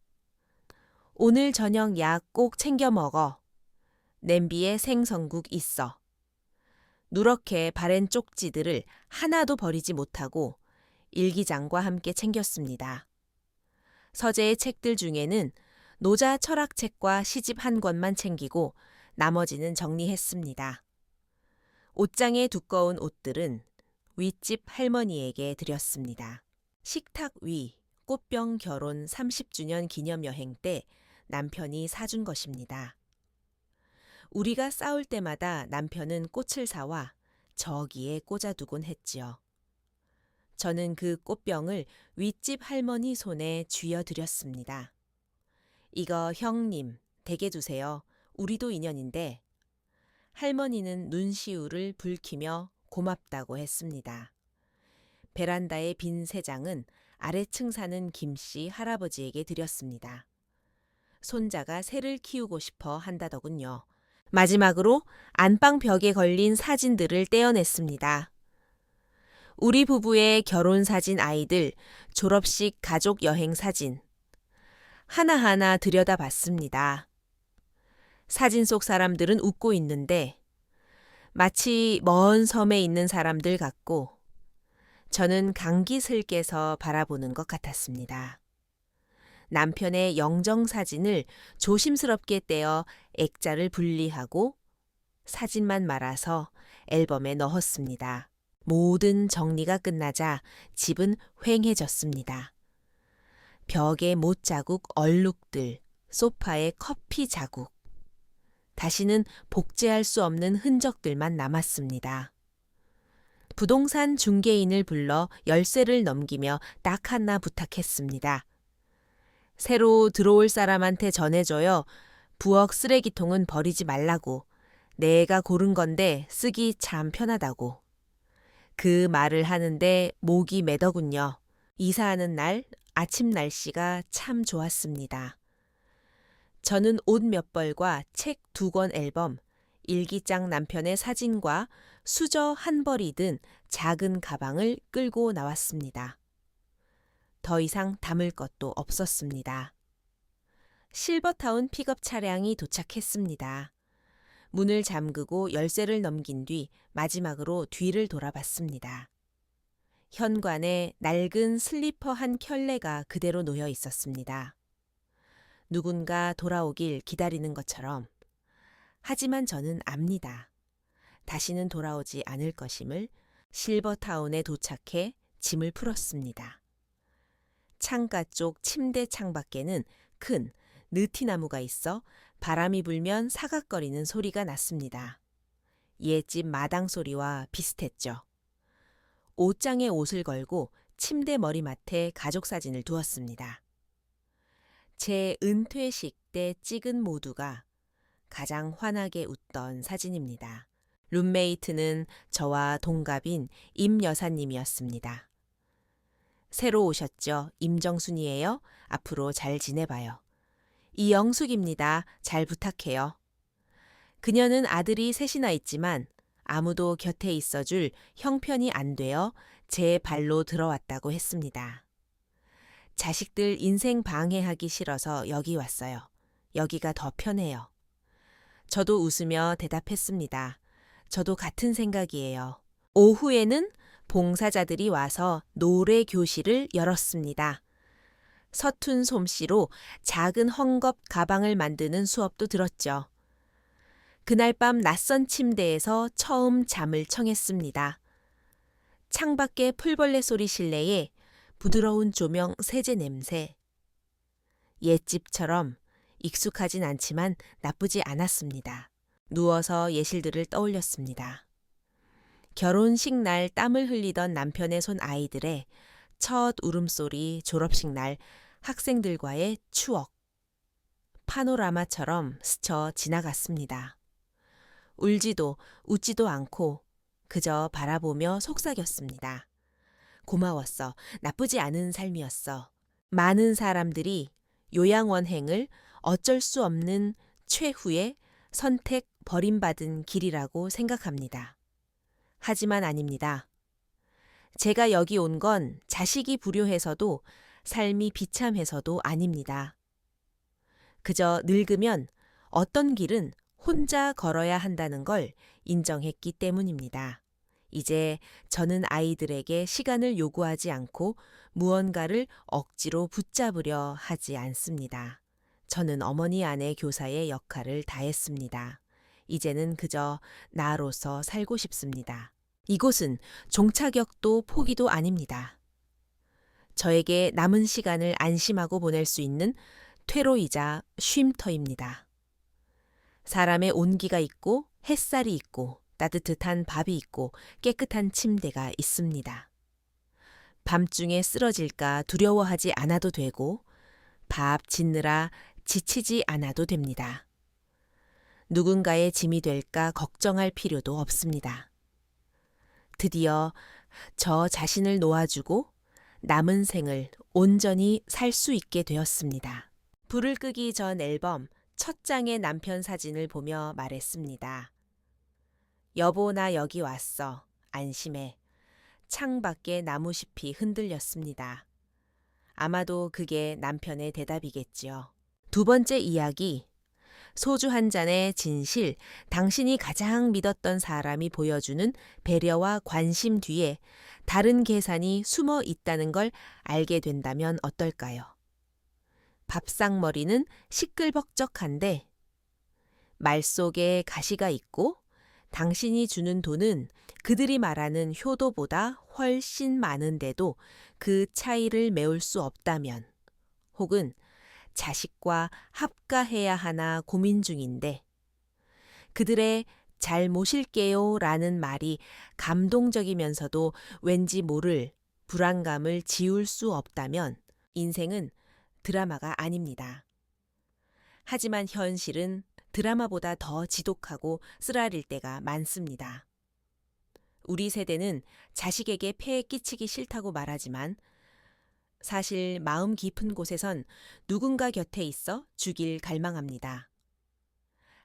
오늘 저녁 약 꼭 챙겨 먹어. 냄비에 생선국 있어. 누렇게 바랜 쪽지들을 하나도 버리지 못하고 일기장과 함께 챙겼습니다. 서재의 책들 중에는 노자 철학책과 시집 한 권만 챙기고 나머지는 정리했습니다. 옷장의 두꺼운 옷들은 윗집 할머니에게 드렸습니다. 식탁 위 꽃병 결혼 30주년 기념여행 때 남편이 사준 것입니다. 우리가 싸울 때마다 남편은 꽃을 사와 저기에 꽂아두곤 했지요. 저는 그 꽃병을 윗집 할머니 손에 쥐어드렸습니다. 이거 형님, 댁에 두세요. 우리도 인연인데. 할머니는 눈시울을 붉히며 고맙다고 했습니다. 베란다의 빈 세 장은 아래층 사는 김씨 할아버지에게 드렸습니다. 손자가 새를 키우고 싶어 한다더군요. 마지막으로 안방 벽에 걸린 사진들을 떼어냈습니다. 우리 부부의 결혼 사진 아이들, 졸업식 가족 여행 사진. 하나하나 들여다봤습니다. 사진 속 사람들은 웃고 있는데 마치 먼 섬에 있는 사람들 같고 저는 강기슬께서 바라보는 것 같았습니다. 남편의 영정 사진을 조심스럽게 떼어 액자를 분리하고 사진만 말아서 앨범에 넣었습니다. 모든 정리가 끝나자 집은 휑해졌습니다. 벽에 못자국 얼룩들, 소파에 커피 자국. 다시는 복제할 수 없는 흔적들만 남았습니다. 부동산 중개인을 불러 열쇠를 넘기며 딱 하나 부탁했습니다. 새로 들어올 사람한테 전해줘요. 부엌 쓰레기통은 버리지 말라고. 내가 고른 건데 쓰기 참 편하다고. 그 말을 하는데 목이 매더군요. 이사하는 날 아침 날씨가 참 좋았습니다. 저는 옷 몇 벌과 책 2권 앨범, 일기장 남편의 사진과 수저 한 벌이 든 작은 가방을 끌고 나왔습니다. 더 이상 담을 것도 없었습니다. 실버타운 픽업 차량이 도착했습니다. 문을 잠그고 열쇠를 넘긴 뒤 마지막으로 뒤를 돌아봤습니다. 현관에 낡은 슬리퍼 한 켤레가 그대로 놓여 있었습니다. 누군가 돌아오길 기다리는 것처럼. 하지만 저는 압니다. 다시는 돌아오지 않을 것임을. 실버타운에 도착해 짐을 풀었습니다. 창가 쪽 침대 창밖에는 큰 느티나무가 있어 바람이 불면 사각거리는 소리가 났습니다. 옛집 마당 소리와 비슷했죠. 옷장에 옷을 걸고 침대 머리맡에 가족 사진을 두었습니다. 제 은퇴식 때 찍은 모두가 가장 환하게 웃던 사진입니다. 룸메이트는 저와 동갑인 임 여사님이었습니다. 새로 오셨죠? 임정순이에요. 앞으로 잘 지내봐요. 이영숙입니다. 잘 부탁해요. 그녀는 아들이 셋이나 있지만 아무도 곁에 있어줄 형편이 안 되어 제 발로 들어왔다고 했습니다. 자식들 인생 방해하기 싫어서 여기 왔어요. 여기가 더 편해요. 저도 웃으며 대답했습니다. 저도 같은 생각이에요. 오후에는 봉사자들이 와서 노래 교실을 열었습니다. 서툰 솜씨로 작은 헝겊 가방을 만드는 수업도 들었죠. 그날 밤 낯선 침대에서 처음 잠을 청했습니다. 창밖의 풀벌레 소리 실내에 부드러운 조명 세제 냄새. 옛집처럼 익숙하진 않지만 나쁘지 않았습니다. 누워서 예실들을 떠올렸습니다. 결혼식 날 땀을 흘리던 남편의 손 아이들의 첫 울음소리, 졸업식 날 학생들과의 추억. 파노라마처럼 스쳐 지나갔습니다. 울지도 웃지도 않고 그저 바라보며 속삭였습니다. 고마웠어. 나쁘지 않은 삶이었어. 많은 사람들이 요양원행을 어쩔 수 없는 최후의 선택 버림받은 길이라고 생각합니다. 하지만 아닙니다. 제가 여기 온 건 자식이 불효해서도 삶이 비참해서도 아닙니다. 그저 늙으면 어떤 길은 혼자 걸어야 한다는 걸 인정했기 때문입니다. 이제 저는 아이들에게 시간을 요구하지 않고 무언가를 억지로 붙잡으려 하지 않습니다. 저는 어머니 아내 교사의 역할을 다했습니다. 이제는 그저 나로서 살고 싶습니다. 이곳은 종착역도 포기도 아닙니다. 저에게 남은 시간을 안심하고 보낼 수 있는 퇴로이자 쉼터입니다. 사람의 온기가 있고 햇살이 있고 따뜻한 밥이 있고 깨끗한 침대가 있습니다. 밤중에 쓰러질까 두려워하지 않아도 되고 밥 짓느라 지치지 않아도 됩니다. 누군가의 짐이 될까 걱정할 필요도 없습니다. 드디어 저 자신을 놓아주고 남은 생을 온전히 살 수 있게 되었습니다. 불을 끄기 전 앨범 첫 장의 남편 사진을 보며 말했습니다. 여보 나 여기 왔어. 안심해. 창밖에 나무잎이 흔들렸습니다. 아마도 그게 남편의 대답이겠지요. 두 번째 이야기. 소주 한 잔의 진실, 당신이 가장 믿었던 사람이 보여주는 배려와 관심 뒤에 다른 계산이 숨어 있다는 걸 알게 된다면 어떨까요? 밥상머리는 시끌벅적한데 말 속에 가시가 있고 당신이 주는 돈은 그들이 말하는 효도보다 훨씬 많은데도 그 차이를 메울 수 없다면 혹은 자식과 합가해야 하나 고민 중인데 그들의 잘 모실게요 라는 말이 감동적이면서도 왠지 모를 불안감을 지울 수 없다면 인생은 드라마가 아닙니다. 하지만 현실은 드라마보다 더 지독하고 쓰라릴 때가 많습니다. 우리 세대는 자식에게 폐해 끼치기 싫다고 말하지만 사실 마음 깊은 곳에선 누군가 곁에 있어 주길 갈망합니다.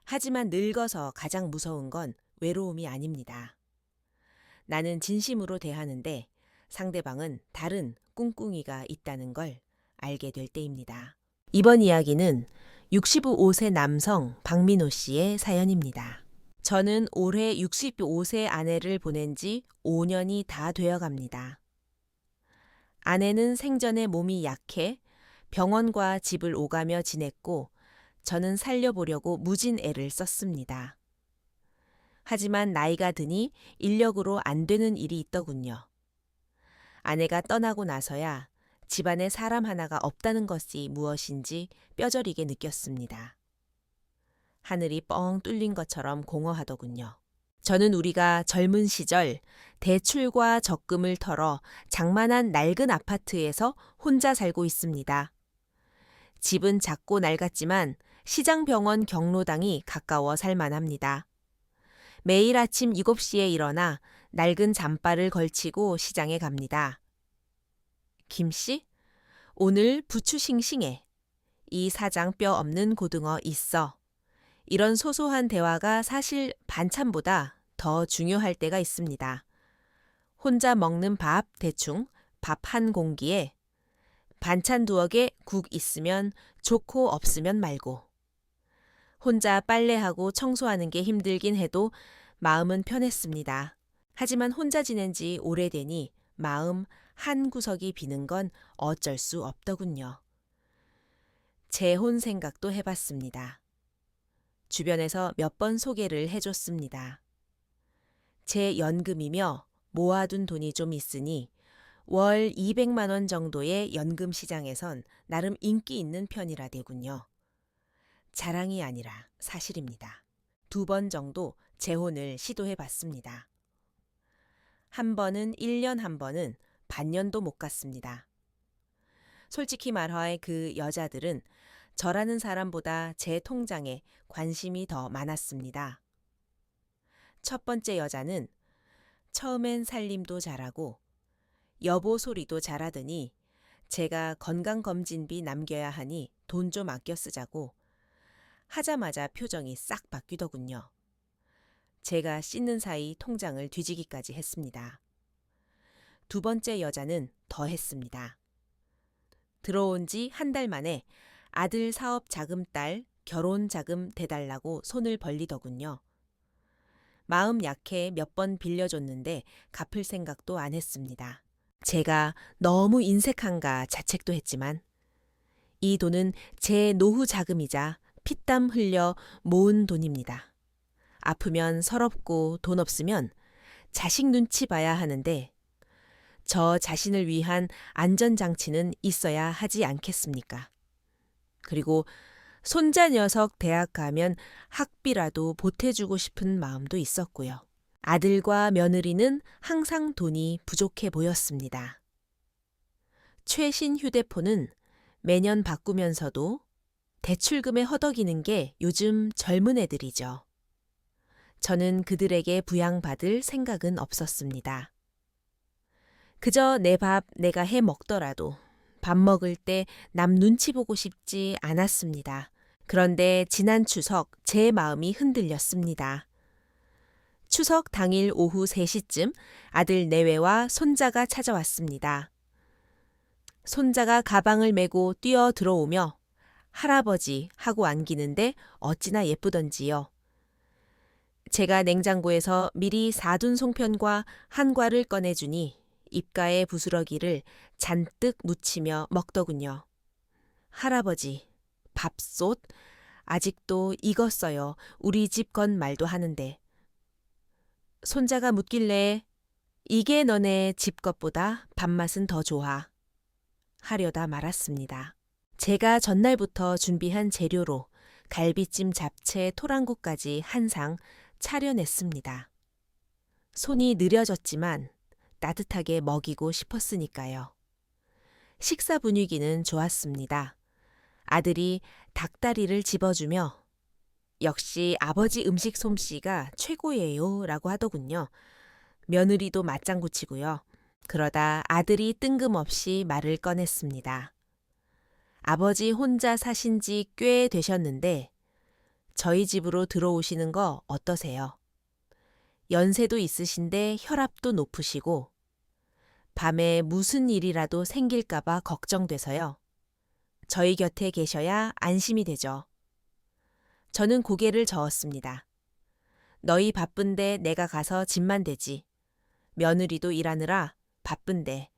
하지만 늙어서 가장 무서운 건 외로움이 아닙니다. 나는 진심으로 대하는데 상대방은 다른 꿍꿍이가 있다는 걸 알게 될 때입니다. 이번 이야기는 65세 남성 박민호 씨의 사연입니다. 저는 올해 65세 아내를 보낸 지 5년이 다 되어갑니다. 아내는 생전에 몸이 약해 병원과 집을 오가며 지냈고 저는 살려보려고 무진 애를 썼습니다. 하지만 나이가 드니 인력으로 안 되는 일이 있더군요. 아내가 떠나고 나서야 집안에 사람 하나가 없다는 것이 무엇인지 뼈저리게 느꼈습니다. 하늘이 뻥 뚫린 것처럼 공허하더군요. 저는 우리가 젊은 시절 대출과 적금을 털어 장만한 낡은 아파트에서 혼자 살고 있습니다. 집은 작고 낡았지만 시장병원 경로당이 가까워 살만합니다. 매일 아침 7시에 일어나 낡은 잠바를 걸치고 시장에 갑니다. 김씨? 오늘 부추 싱싱해. 이 사장 뼈 없는 고등어 있어. 이런 소소한 대화가 사실 반찬보다 더 중요할 때가 있습니다. 혼자 먹는 밥 대충 밥 한 공기에 반찬 두어 개 국 있으면 좋고 없으면 말고. 혼자 빨래하고 청소하는 게 힘들긴 해도 마음은 편했습니다. 하지만 혼자 지낸 지 오래되니 마음 한 구석이 비는 건 어쩔 수 없더군요. 재혼 생각도 해봤습니다. 주변에서 몇 번 소개를 해줬습니다. 제 연금이며 모아둔 돈이 좀 있으니 월 200만 원 정도의 연금 시장에선 나름 인기 있는 편이라대군요. 자랑이 아니라 사실입니다. 2번 정도 재혼을 시도해봤습니다. 한 번은 1년 한 번은 반년도 못 갔습니다. 솔직히 말하에 그 여자들은 저라는 사람보다 제 통장에 관심이 더 많았습니다. 첫 번째 여자는 처음엔 살림도 잘하고 여보 소리도 잘하더니 제가 건강검진비 남겨야 하니 돈 좀 아껴 쓰자고 하자마자 표정이 싹 바뀌더군요. 제가 씻는 사이 통장을 뒤지기까지 했습니다. 2번째 여자는 더 했습니다. 들어온 지 한 달 만에 아들 사업 자금 딸 결혼 자금 대달라고 손을 벌리더군요. 마음 약해 몇 번 빌려줬는데 갚을 생각도 안 했습니다. 제가 너무 인색한가 자책도 했지만 이 돈은 제 노후 자금이자 피땀 흘려 모은 돈입니다. 아프면 서럽고 돈 없으면 자식 눈치 봐야 하는데 저 자신을 위한 안전장치는 있어야 하지 않겠습니까? 그리고 손자 녀석 대학 가면 학비라도 보태주고 싶은 마음도 있었고요. 아들과 며느리는 항상 돈이 부족해 보였습니다. 최신 휴대폰은 매년 바꾸면서도 대출금에 허덕이는 게 요즘 젊은 애들이죠. 저는 그들에게 부양받을 생각은 없었습니다. 그저 내 밥 내가 해 먹더라도 밥 먹을 때 남 눈치 보고 싶지 않았습니다. 그런데 지난 추석 제 마음이 흔들렸습니다. 추석 당일 오후 3시쯤 아들 내외와 손자가 찾아왔습니다. 손자가 가방을 메고 뛰어 들어오며 할아버지 하고 안기는데 어찌나 예쁘던지요. 제가 냉장고에서 미리 사둔 송편과 한과를 꺼내주니 입가에 부스러기를 잔뜩 묻히며 먹더군요. 할아버지, 밥솥? 아직도 익었어요. 우리 집 건 말도 하는데. 손자가 묻길래 이게 너네 집 것보다 밥맛은 더 좋아. 하려다 말았습니다. 제가 전날부터 준비한 재료로 갈비찜 잡채 토랑국까지 한 상 차려냈습니다. 손이 느려졌지만 따뜻하게 먹이고 싶었으니까요. 식사 분위기는 좋았습니다. 아들이 닭다리를 집어주며 역시 아버지 음식 솜씨가 최고예요 라고 하더군요. 며느리도 맞장구 치고요. 그러다 아들이 뜬금없이 말을 꺼냈습니다. 아버지 혼자 사신 지 꽤 되셨는데 저희 집으로 들어오시는 거 어떠세요? 연세도 있으신데 혈압도 높으시고 밤에 무슨 일이라도 생길까봐 걱정돼서요. 저희 곁에 계셔야 안심이 되죠. 저는 고개를 저었습니다. 너희 바쁜데 내가 가서 집만 대지. 며느리도 일하느라 바쁜데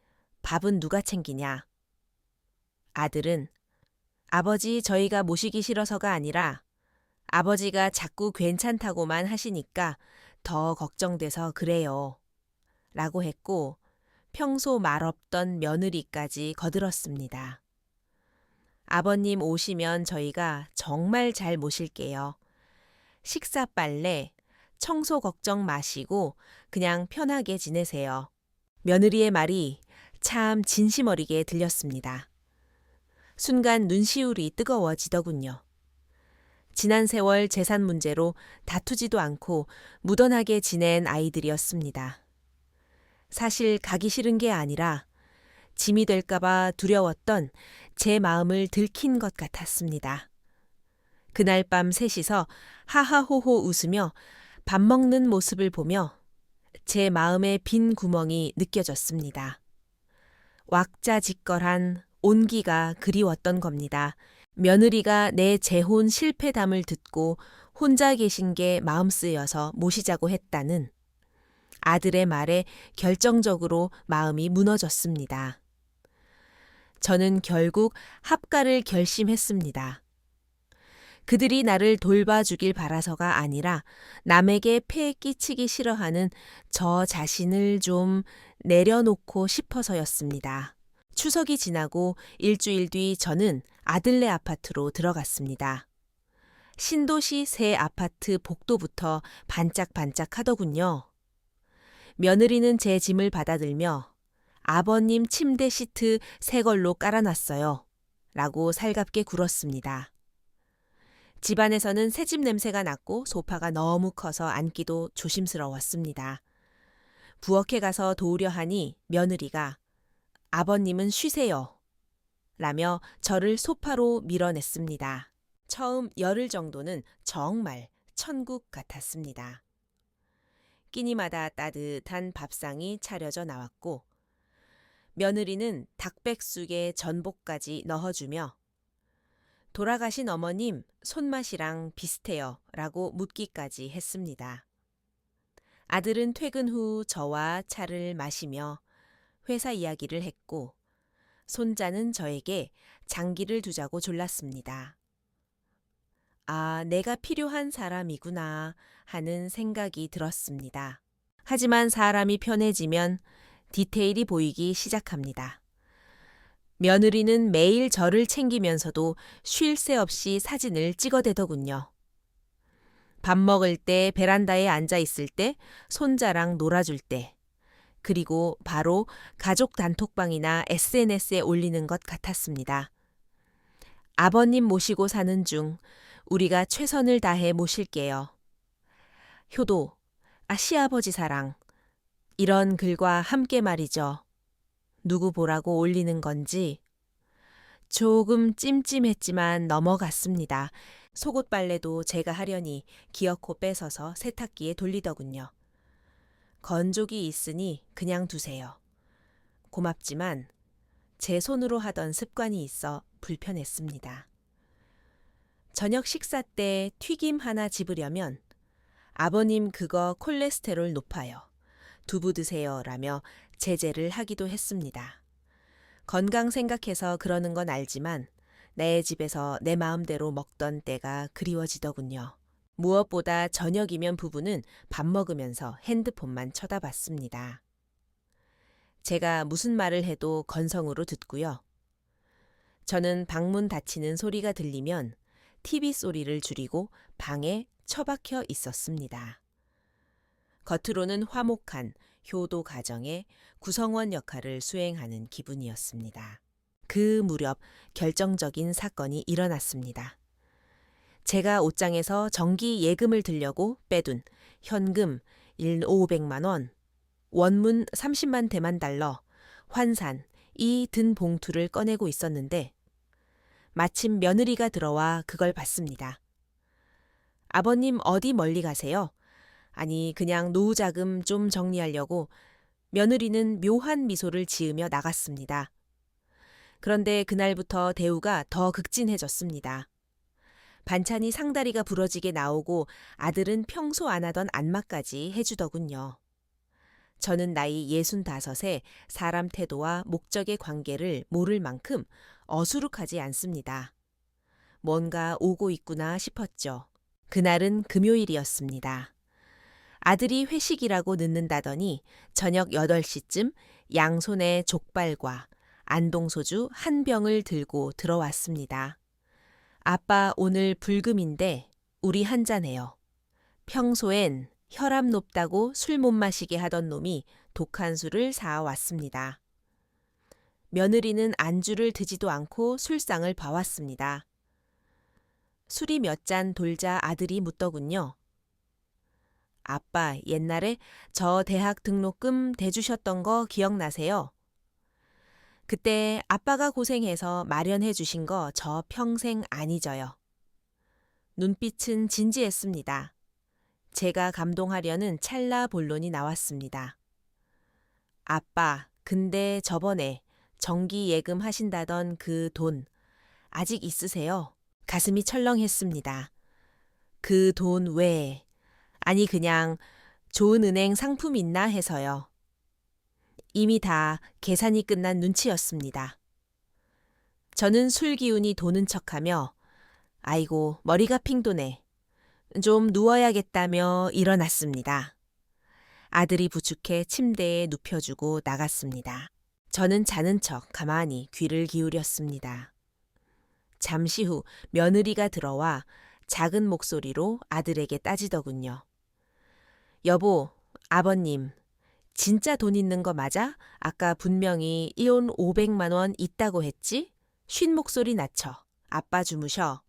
밥은 누가 챙기냐. 아들은 아버지 저희가 모시기 싫어서가 아니라 아버지가 자꾸 괜찮다고만 하시니까 더 걱정돼서 그래요. 라고 했고 평소 말없던 며느리까지 거들었습니다. 아버님 오시면 저희가 정말 잘 모실게요. 식사 빨래, 청소 걱정 마시고 그냥 편하게 지내세요. 며느리의 말이 참 진심 어리게 들렸습니다. 순간 눈시울이 뜨거워지더군요. 지난 세월 재산 문제로 다투지도 않고 무던하게 지낸 아이들이었습니다. 사실 가기 싫은 게 아니라 짐이 될까봐 두려웠던 제 마음을 들킨 것 같았습니다. 그날 밤 셋이서 하하호호 웃으며 밥 먹는 모습을 보며 제 마음의 빈 구멍이 느껴졌습니다. 왁자지껄한 온기가 그리웠던 겁니다. 며느리가 내 재혼 실패담을 듣고 혼자 계신 게 마음 쓰여서 모시자고 했다는 아들의 말에 결정적으로 마음이 무너졌습니다. 저는 결국 합가를 결심했습니다. 그들이 나를 돌봐주길 바라서가 아니라 남에게 폐 끼치기 싫어하는 저 자신을 좀 내려놓고 싶어서였습니다. 추석이 지나고 일주일 뒤 저는 아들네 아파트로 들어갔습니다. 신도시 새 아파트 복도부터 반짝반짝 하더군요. 며느리는 제 짐을 받아들며 아버님 침대 시트 새 걸로 깔아놨어요. 라고 살갑게 굴었습니다. 집안에서는 새집 냄새가 났고 소파가 너무 커서 앉기도 조심스러웠습니다. 부엌에 가서 도우려 하니 며느리가 아버님은 쉬세요. 라며 저를 소파로 밀어냈습니다. 처음 열흘 정도는 정말 천국 같았습니다. 끼니마다 따뜻한 밥상이 차려져 나왔고 며느리는 닭백숙에 전복까지 넣어주며 돌아가신 어머님 손맛이랑 비슷해요 라고 묻기까지 했습니다. 아들은 퇴근 후 저와 차를 마시며 회사 이야기를 했고 손자는 저에게 장기를 두자고 졸랐습니다. 아, 내가 필요한 사람이구나 하는 생각이 들었습니다. 하지만 사람이 편해지면 디테일이 보이기 시작합니다. 며느리는 매일 저를 챙기면서도 쉴 새 없이 사진을 찍어대더군요. 밥 먹을 때 베란다에 앉아 있을 때 손자랑 놀아줄 때 그리고 바로 가족 단톡방이나 SNS에 올리는 것 같았습니다. 아버님 모시고 사는 중 우리가 최선을 다해 모실게요. 효도, 시아버지 사랑 이런 글과 함께 말이죠. 누구 보라고 올리는 건지 조금 찜찜했지만 넘어갔습니다. 속옷 빨래도 제가 하려니 기어코 뺏어서 세탁기에 돌리더군요. 건조기 있으니 그냥 두세요. 고맙지만 제 손으로 하던 습관이 있어 불편했습니다. 저녁 식사 때 튀김 하나 집으려면 아버님 그거 콜레스테롤 높아요. 두부 드세요 라며 제재를 하기도 했습니다. 건강 생각해서 그러는 건 알지만 내 집에서 내 마음대로 먹던 때가 그리워지더군요. 무엇보다 저녁이면 부부는 밥 먹으면서 핸드폰만 쳐다봤습니다. 제가 무슨 말을 해도 건성으로 듣고요. 저는 방문 닫히는 소리가 들리면 TV 소리를 줄이고 방에 처박혀 있었습니다. 겉으로는 화목한 효도 가정의 구성원 역할을 수행하는 기분이었습니다. 그 무렵 결정적인 사건이 일어났습니다. 제가 옷장에서 정기 예금을 들려고 빼둔 현금 1,500만 원, 원문 30만 대만 달러, 환산 이 든 봉투를 꺼내고 있었는데 마침 며느리가 들어와 그걸 봤습니다. 아버님 어디 멀리 가세요? 아니 그냥 노후자금 좀 정리하려고. 며느리는 묘한 미소를 지으며 나갔습니다. 그런데 그날부터 대우가 더 극진해졌습니다. 반찬이 상다리가 부러지게 나오고 아들은 평소 안 하던 안마까지 해주더군요. 저는 나이 65에 사람 태도와 목적의 관계를 모를 만큼 어수룩하지 않습니다. 뭔가 오고 있구나 싶었죠. 그날은 금요일이었습니다. 아들이 회식이라고 늦는다더니 저녁 8시쯤 양손에 족발과 안동소주 한 병을 들고 들어왔습니다. 아빠 오늘 불금인데 우리 한잔해요. 평소엔 혈압 높다고 술 못 마시게 하던 놈이 독한 술을 사왔습니다. 며느리는 안주를 드지도 않고 술상을 봐왔습니다. 술이 몇 잔 돌자 아들이 묻더군요. 아빠, 옛날에 저 대학 등록금 대주셨던 거 기억나세요? 그때 아빠가 고생해서 마련해 주신 거 저 평생 안 잊어요. 눈빛은 진지했습니다. 제가 감동하려는 찰나 본론이 나왔습니다. 아빠, 근데 저번에 정기 예금하신다던 그 돈 아직 있으세요? 가슴이 철렁했습니다. 그 돈 왜? 아니 그냥 좋은 은행 상품 있나 해서요. 이미 다 계산이 끝난 눈치였습니다. 저는 술 기운이 도는 척하며 아이고 머리가 핑도네. 좀 누워야겠다며 일어났습니다. 아들이 부축해 침대에 눕혀주고 나갔습니다. 저는 자는 척 가만히 귀를 기울였습니다. 잠시 후 며느리가 들어와 작은 목소리로 아들에게 따지더군요. 여보, 아버님, 진짜 돈 있는 거 맞아? 아까 분명히 이혼 500만 원 있다고 했지? 쉰 목소리 낮춰. 아빠 주무셔.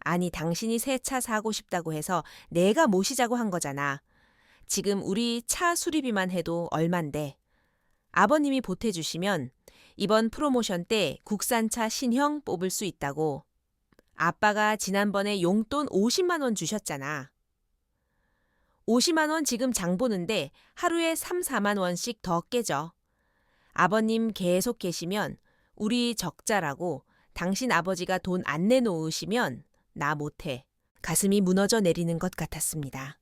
아니 당신이 새 차 사고 싶다고 해서 내가 모시자고 한 거잖아. 지금 우리 차 수리비만 해도 얼만데. 아버님이 보태주시면 이번 프로모션 때 국산차 신형 뽑을 수 있다고. 아빠가 지난번에 용돈 50만 원 주셨잖아. 50만 원 지금 장 보는데 하루에 3, 4만 원씩 더 깨져. 아버님 계속 계시면 우리 적자라고 당신 아버지가 돈 안 내놓으시면 나 못해. 가슴이 무너져 내리는 것 같았습니다.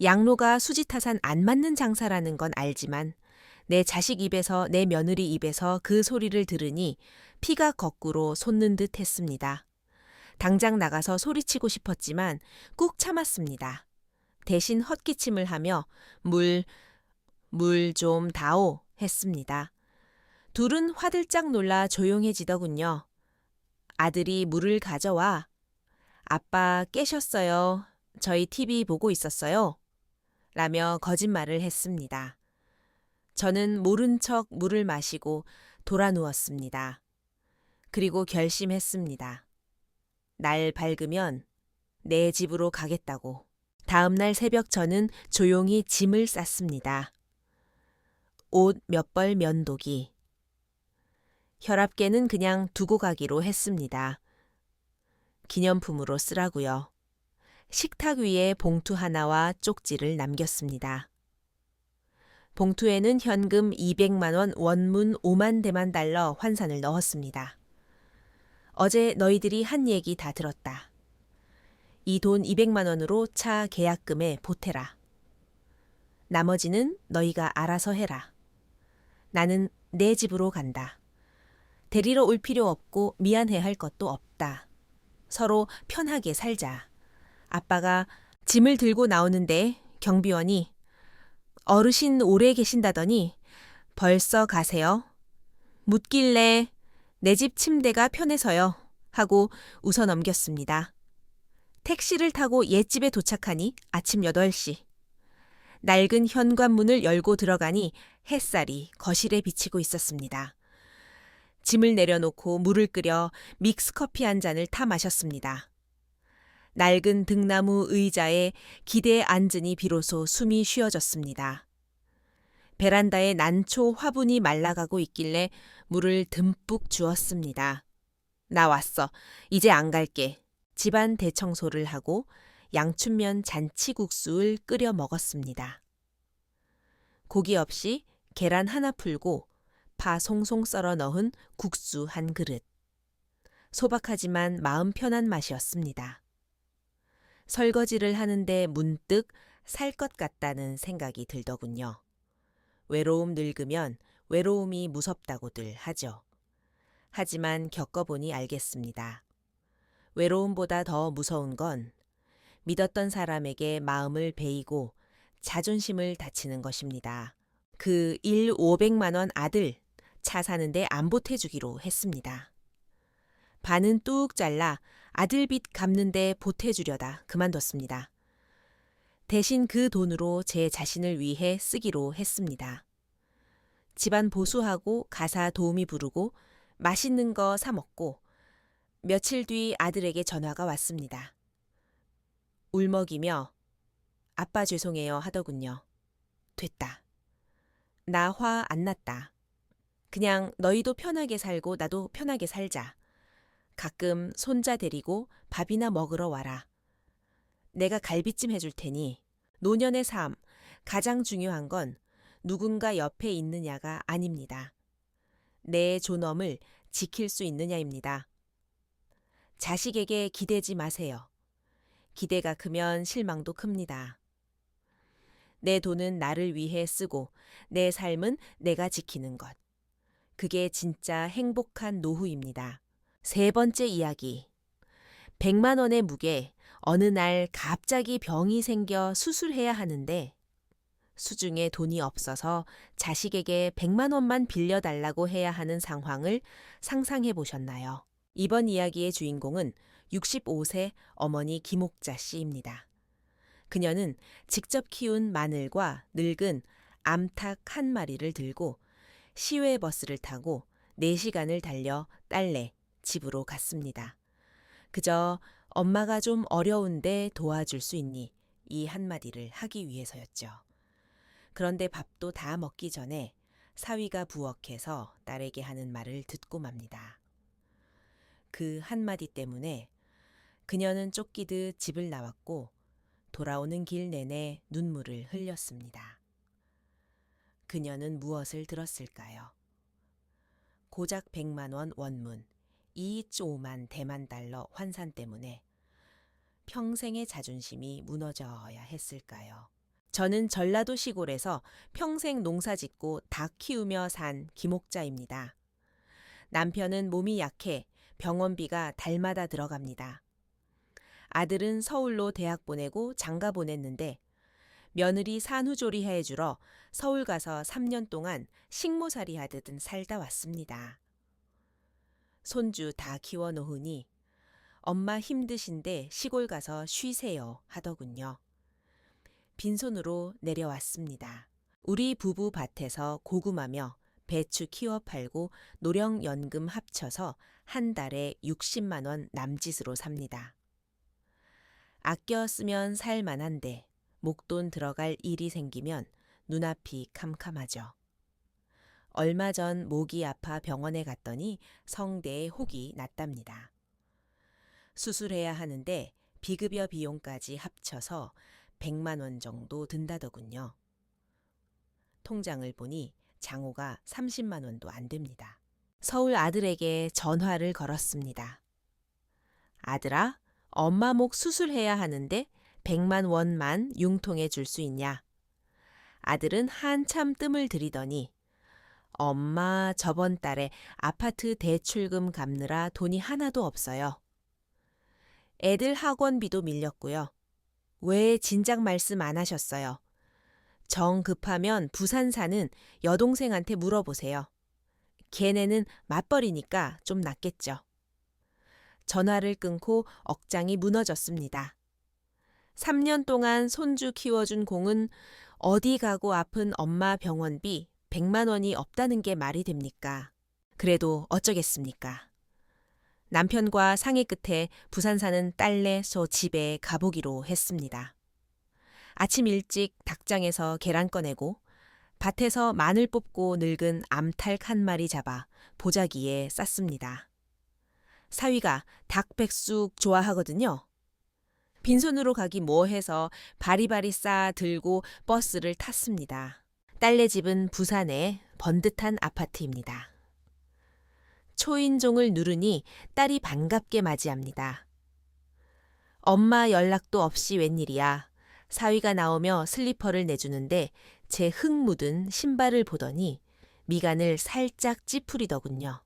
양로가 수지타산 안 맞는 장사라는 건 알지만 내 자식 입에서 내 며느리 입에서 그 소리를 들으니 피가 거꾸로 솟는 듯 했습니다. 당장 나가서 소리치고 싶었지만 꾹 참았습니다. 대신 헛기침을 하며 물 좀 다오 했습니다. 둘은 화들짝 놀라 조용해지더군요. 아들이 물을 가져와 아빠 깨셨어요. 저희 TV 보고 있었어요. 라며 거짓말을 했습니다. 저는 모른 척 물을 마시고 돌아 누웠습니다. 그리고 결심했습니다. 날 밝으면 내 집으로 가겠다고. 다음 날 새벽 저는 조용히 짐을 쌌습니다. 옷 몇 벌 면도기. 혈압계는 그냥 두고 가기로 했습니다. 기념품으로 쓰라고요. 식탁 위에 봉투 하나와 쪽지를 남겼습니다. 봉투에는 현금 200만 원 원문 5만 대만 달러 환산을 넣었습니다. 어제 너희들이 한 얘기 다 들었다. 이 돈 200만 원으로 차 계약금에 보태라. 나머지는 너희가 알아서 해라. 나는 내 집으로 간다. 데리러 올 필요 없고 미안해할 것도 없다. 서로 편하게 살자. 아빠가 짐을 들고 나오는데 경비원이 어르신 오래 계신다더니 벌써 가세요. 묻길래 내 집 침대가 편해서요 하고 웃어 넘겼습니다. 택시를 타고 옛집에 도착하니 아침 8시. 낡은 현관문을 열고 들어가니 햇살이 거실에 비치고 있었습니다. 짐을 내려놓고 물을 끓여 믹스커피 한 잔을 타 마셨습니다. 낡은 등나무 의자에 기대에 앉으니 비로소 숨이 쉬어졌습니다. 베란다에 난초 화분이 말라가고 있길래 물을 듬뿍 주었습니다. 나 왔어. 이제 안 갈게. 집안 대청소를 하고 양춘면 잔치국수를 끓여 먹었습니다. 고기 없이 계란 하나 풀고 파 송송 썰어 넣은 국수 한 그릇. 소박하지만 마음 편한 맛이었습니다. 설거지를 하는데 문득 살 것 같다는 생각이 들더군요. 외로움 늙으면 외로움이 무섭다고들 하죠. 하지만 겪어보니 알겠습니다. 외로움보다 더 무서운 건 믿었던 사람에게 마음을 베이고 자존심을 다치는 것입니다. 그 500만 원 아들 차 사는데 안 보태주기로 했습니다. 반은 뚝 잘라 아들 빚 갚는데 보태주려다 그만뒀습니다. 대신 그 돈으로 제 자신을 위해 쓰기로 했습니다. 집안 보수하고 가사 도우미 부르고 맛있는 거 사 먹고 며칠 뒤 아들에게 전화가 왔습니다. 울먹이며 아빠 죄송해요 하더군요. 됐다. 나 화 안 났다. 그냥 너희도 편하게 살고 나도 편하게 살자. 가끔 손자 데리고 밥이나 먹으러 와라. 내가 갈비찜 해줄 테니 노년의 삶, 가장 중요한 건 누군가 옆에 있느냐가 아닙니다. 내 존엄을 지킬 수 있느냐입니다. 자식에게 기대지 마세요. 기대가 크면 실망도 큽니다. 내 돈은 나를 위해 쓰고 내 삶은 내가 지키는 것. 그게 진짜 행복한 노후입니다. 세 번째 이야기. 100만 원의 무게, 어느 날 갑자기 병이 생겨 수술해야 하는데 수중에 돈이 없어서 자식에게 100만 원만 빌려달라고 해야 하는 상황을 상상해 보셨나요? 이번 이야기의 주인공은 65세 어머니 김옥자 씨입니다. 그녀는 직접 키운 마늘과 늙은 암탉 한 마리를 들고 시외버스를 타고 4시간을 달려 딸네 집으로 갔습니다. 그저 엄마가 좀 어려운데 도와줄 수 있니? 이 한마디를 하기 위해서였죠. 그런데 밥도 다 먹기 전에 사위가 부엌에서 딸에게 하는 말을 듣고 맙니다. 그 한마디 때문에 그녀는 쫓기듯 집을 나왔고 돌아오는 길 내내 눈물을 흘렸습니다. 그녀는 무엇을 들었을까요? 고작 100만 원 원문, 이 쪼만 대만 달러 환산 때문에 평생의 자존심이 무너져야 했을까요? 저는 전라도 시골에서 평생 농사 짓고 닭 키우며 산 김옥자입니다. 남편은 몸이 약해 병원비가 달마다 들어갑니다. 아들은 서울로 대학 보내고 장가 보냈는데 며느리 산후조리 해주러 서울 가서 3년 동안 식모살이 하듯 살다 왔습니다. 손주 다 키워놓으니 엄마 힘드신데 시골 가서 쉬세요 하더군요. 빈손으로 내려왔습니다. 우리 부부 밭에서 고구마며 배추 키워 팔고 노령연금 합쳐서 한 달에 60만 원 남짓으로 삽니다. 아껴 쓰면 살만한데 목돈 들어갈 일이 생기면 눈앞이 캄캄하죠. 얼마 전 목이 아파 병원에 갔더니 성대에 혹이 났답니다. 수술해야 하는데 비급여 비용까지 합쳐서 100만 원 정도 든다더군요. 통장을 보니 장호가 30만 원도 안 됩니다. 서울 아들에게 전화를 걸었습니다. 아들아, 엄마 목 수술해야 하는데 100만 원만 융통해 줄 수 있냐? 아들은 한참 뜸을 들이더니 엄마 저번 달에 아파트 대출금 갚느라 돈이 하나도 없어요. 애들 학원비도 밀렸고요. 왜 진작 말씀 안 하셨어요? 정 급하면 부산 사는 여동생한테 물어보세요. 걔네는 맞벌이니까 좀 낫겠죠. 전화를 끊고 억장이 무너졌습니다. 3년 동안 손주 키워준 공은 어디 가고 아픈 엄마 병원비 100만 원이 없다는 게 말이 됩니까? 그래도 어쩌겠습니까? 남편과 상의 끝에 부산 사는 딸네 소 집에 가보기로 했습니다. 아침 일찍 닭장에서 계란 꺼내고 밭에서 마늘 뽑고 늙은 암탉 한 마리 잡아 보자기에 쌌습니다. 사위가 닭백숙 좋아하거든요. 빈손으로 가기 뭐해서 바리바리 싸 들고 버스를 탔습니다. 딸네 집은 부산의 번듯한 아파트입니다. 초인종을 누르니 딸이 반갑게 맞이합니다. 엄마 연락도 없이 웬일이야. 사위가 나오며 슬리퍼를 내주는데 제 흙 묻은 신발을 보더니 미간을 살짝 찌푸리더군요.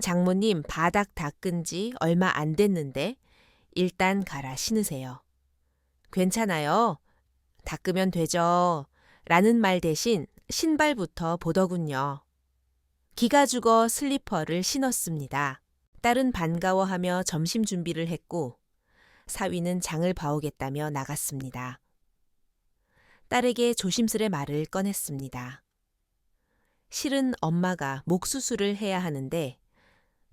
장모님 바닥 닦은 지 얼마 안 됐는데 일단 갈아 신으세요. 괜찮아요. 닦으면 되죠. 라는 말 대신 신발부터 보더군요. 기가 죽어 슬리퍼를 신었습니다. 딸은 반가워하며 점심 준비를 했고 사위는 장을 봐오겠다며 나갔습니다. 딸에게 조심스레 말을 꺼냈습니다. 실은 엄마가 목 수술을 해야 하는데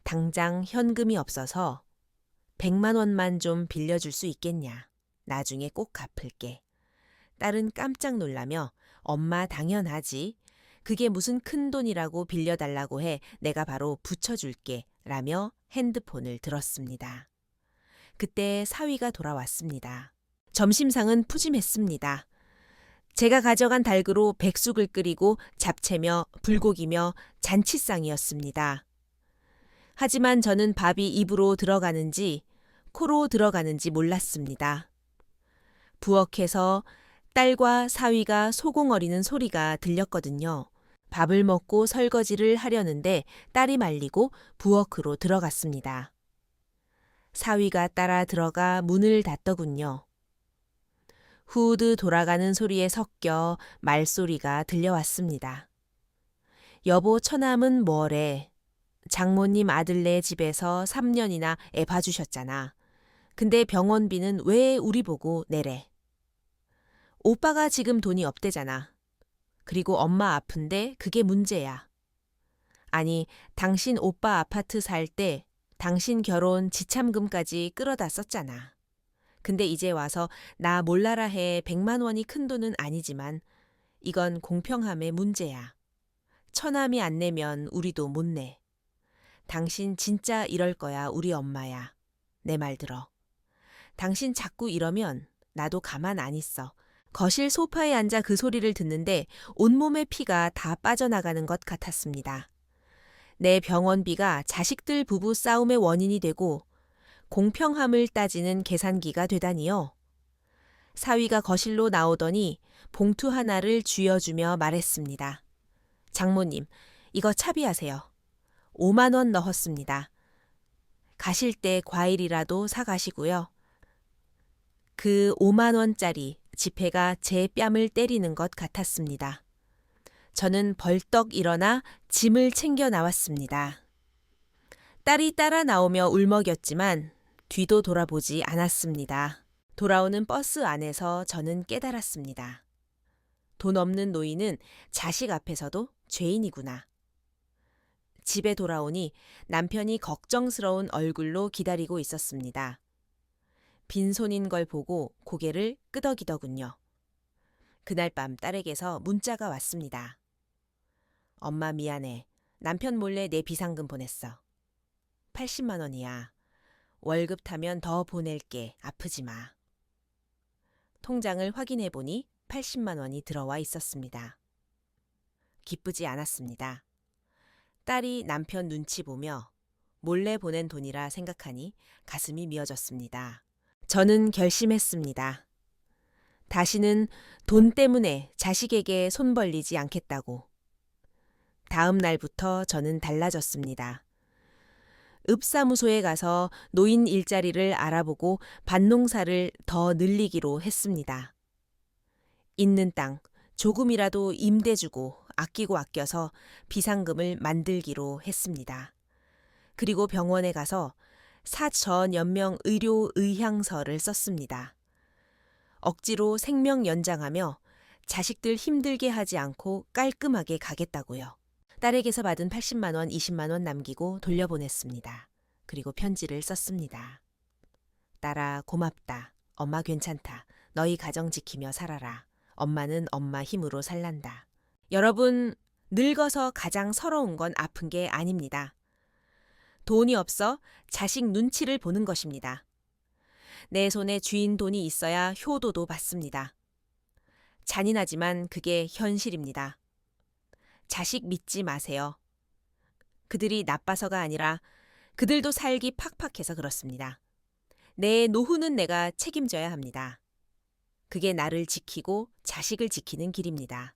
당장 현금이 없어서 100만 원만 좀 빌려줄 수 있겠냐. 나중에 꼭 갚을게. 딸은 깜짝 놀라며 엄마 당연하지. 그게 무슨 큰 돈이라고 빌려달라고 해 내가 바로 붙여줄게. 라며 핸드폰을 들었습니다. 그때 사위가 돌아왔습니다. 점심상은 푸짐했습니다. 제가 가져간 닭으로 백숙을 끓이고 잡채며 불고기며 잔치상이었습니다. 하지만 저는 밥이 입으로 들어가는지 코로 들어가는지 몰랐습니다. 부엌에서 딸과 사위가 소공어리는 소리가 들렸거든요. 밥을 먹고 설거지를 하려는데 딸이 말리고 부엌으로 들어갔습니다. 사위가 따라 들어가 문을 닫더군요. 후드 돌아가는 소리에 섞여 말소리가 들려왔습니다. 여보 처남은 뭐래. 장모님 아들네 집에서 3년이나 애 봐주셨잖아. 근데 병원비는 왜 우리 보고 내래. 오빠가 지금 돈이 없대잖아. 그리고 엄마 아픈데 그게 문제야. 아니, 당신 오빠 아파트 살 때 당신 결혼 지참금까지 끌어다 썼잖아. 근데 이제 와서 나 몰라라 해 100만 원이 큰 돈은 아니지만 이건 공평함의 문제야. 처남이 안 내면 우리도 못 내. 당신 진짜 이럴 거야 우리 엄마야. 내 말 들어. 당신 자꾸 이러면 나도 가만 안 있어. 거실 소파에 앉아 그 소리를 듣는데 온몸의 피가 다 빠져나가는 것 같았습니다. 내 병원비가 자식들 부부 싸움의 원인이 되고 공평함을 따지는 계산기가 되다니요. 사위가 거실로 나오더니 봉투 하나를 쥐어주며 말했습니다. 장모님, 이거 차비하세요. 5만 원 넣었습니다. 가실 때 과일이라도 사가시고요. 그 5만 원짜리 지폐가 제 뺨을 때리는 것 같았습니다. 저는 벌떡 일어나 짐을 챙겨 나왔습니다. 딸이 따라 나오며 울먹였지만 뒤도 돌아보지 않았습니다. 돌아오는 버스 안에서 저는 깨달았습니다. 돈 없는 노인은 자식 앞에서도 죄인이구나. 집에 돌아오니 남편이 걱정스러운 얼굴로 기다리고 있었습니다. 빈손인 걸 보고 고개를 끄덕이더군요. 그날 밤 딸에게서 문자가 왔습니다. 엄마 미안해. 남편 몰래 내 비상금 보냈어. 80만 원이야. 월급 타면 더 보낼게. 아프지 마. 통장을 확인해 보니 80만 원이 들어와 있었습니다. 기쁘지 않았습니다. 딸이 남편 눈치 보며 몰래 보낸 돈이라 생각하니 가슴이 미어졌습니다. 저는 결심했습니다. 다시는 돈 때문에 자식에게 손 벌리지 않겠다고. 다음 날부터 저는 달라졌습니다. 읍사무소에 가서 노인 일자리를 알아보고 밭농사를 더 늘리기로 했습니다. 있는 땅 조금이라도 임대 주고 아끼고 아껴서 비상금을 만들기로 했습니다. 그리고 병원에 가서 사전연명 의료 의향서를 썼습니다. 억지로 생명 연장하며 자식들 힘들게 하지 않고 깔끔하게 가겠다고요. 딸에게서 받은 80만 원, 20만 원 남기고 돌려보냈습니다. 그리고 편지를 썼습니다. 딸아 고맙다. 엄마 괜찮다. 너희 가정 지키며 살아라. 엄마는 엄마 힘으로 살란다. 여러분, 늙어서 가장 서러운 건 아픈 게 아닙니다. 돈이 없어 자식 눈치를 보는 것입니다. 내 손에 쥐인 돈이 있어야 효도도 받습니다. 잔인하지만 그게 현실입니다. 자식 믿지 마세요. 그들이 나빠서가 아니라 그들도 살기 팍팍해서 그렇습니다. 내 노후는 내가 책임져야 합니다. 그게 나를 지키고 자식을 지키는 길입니다.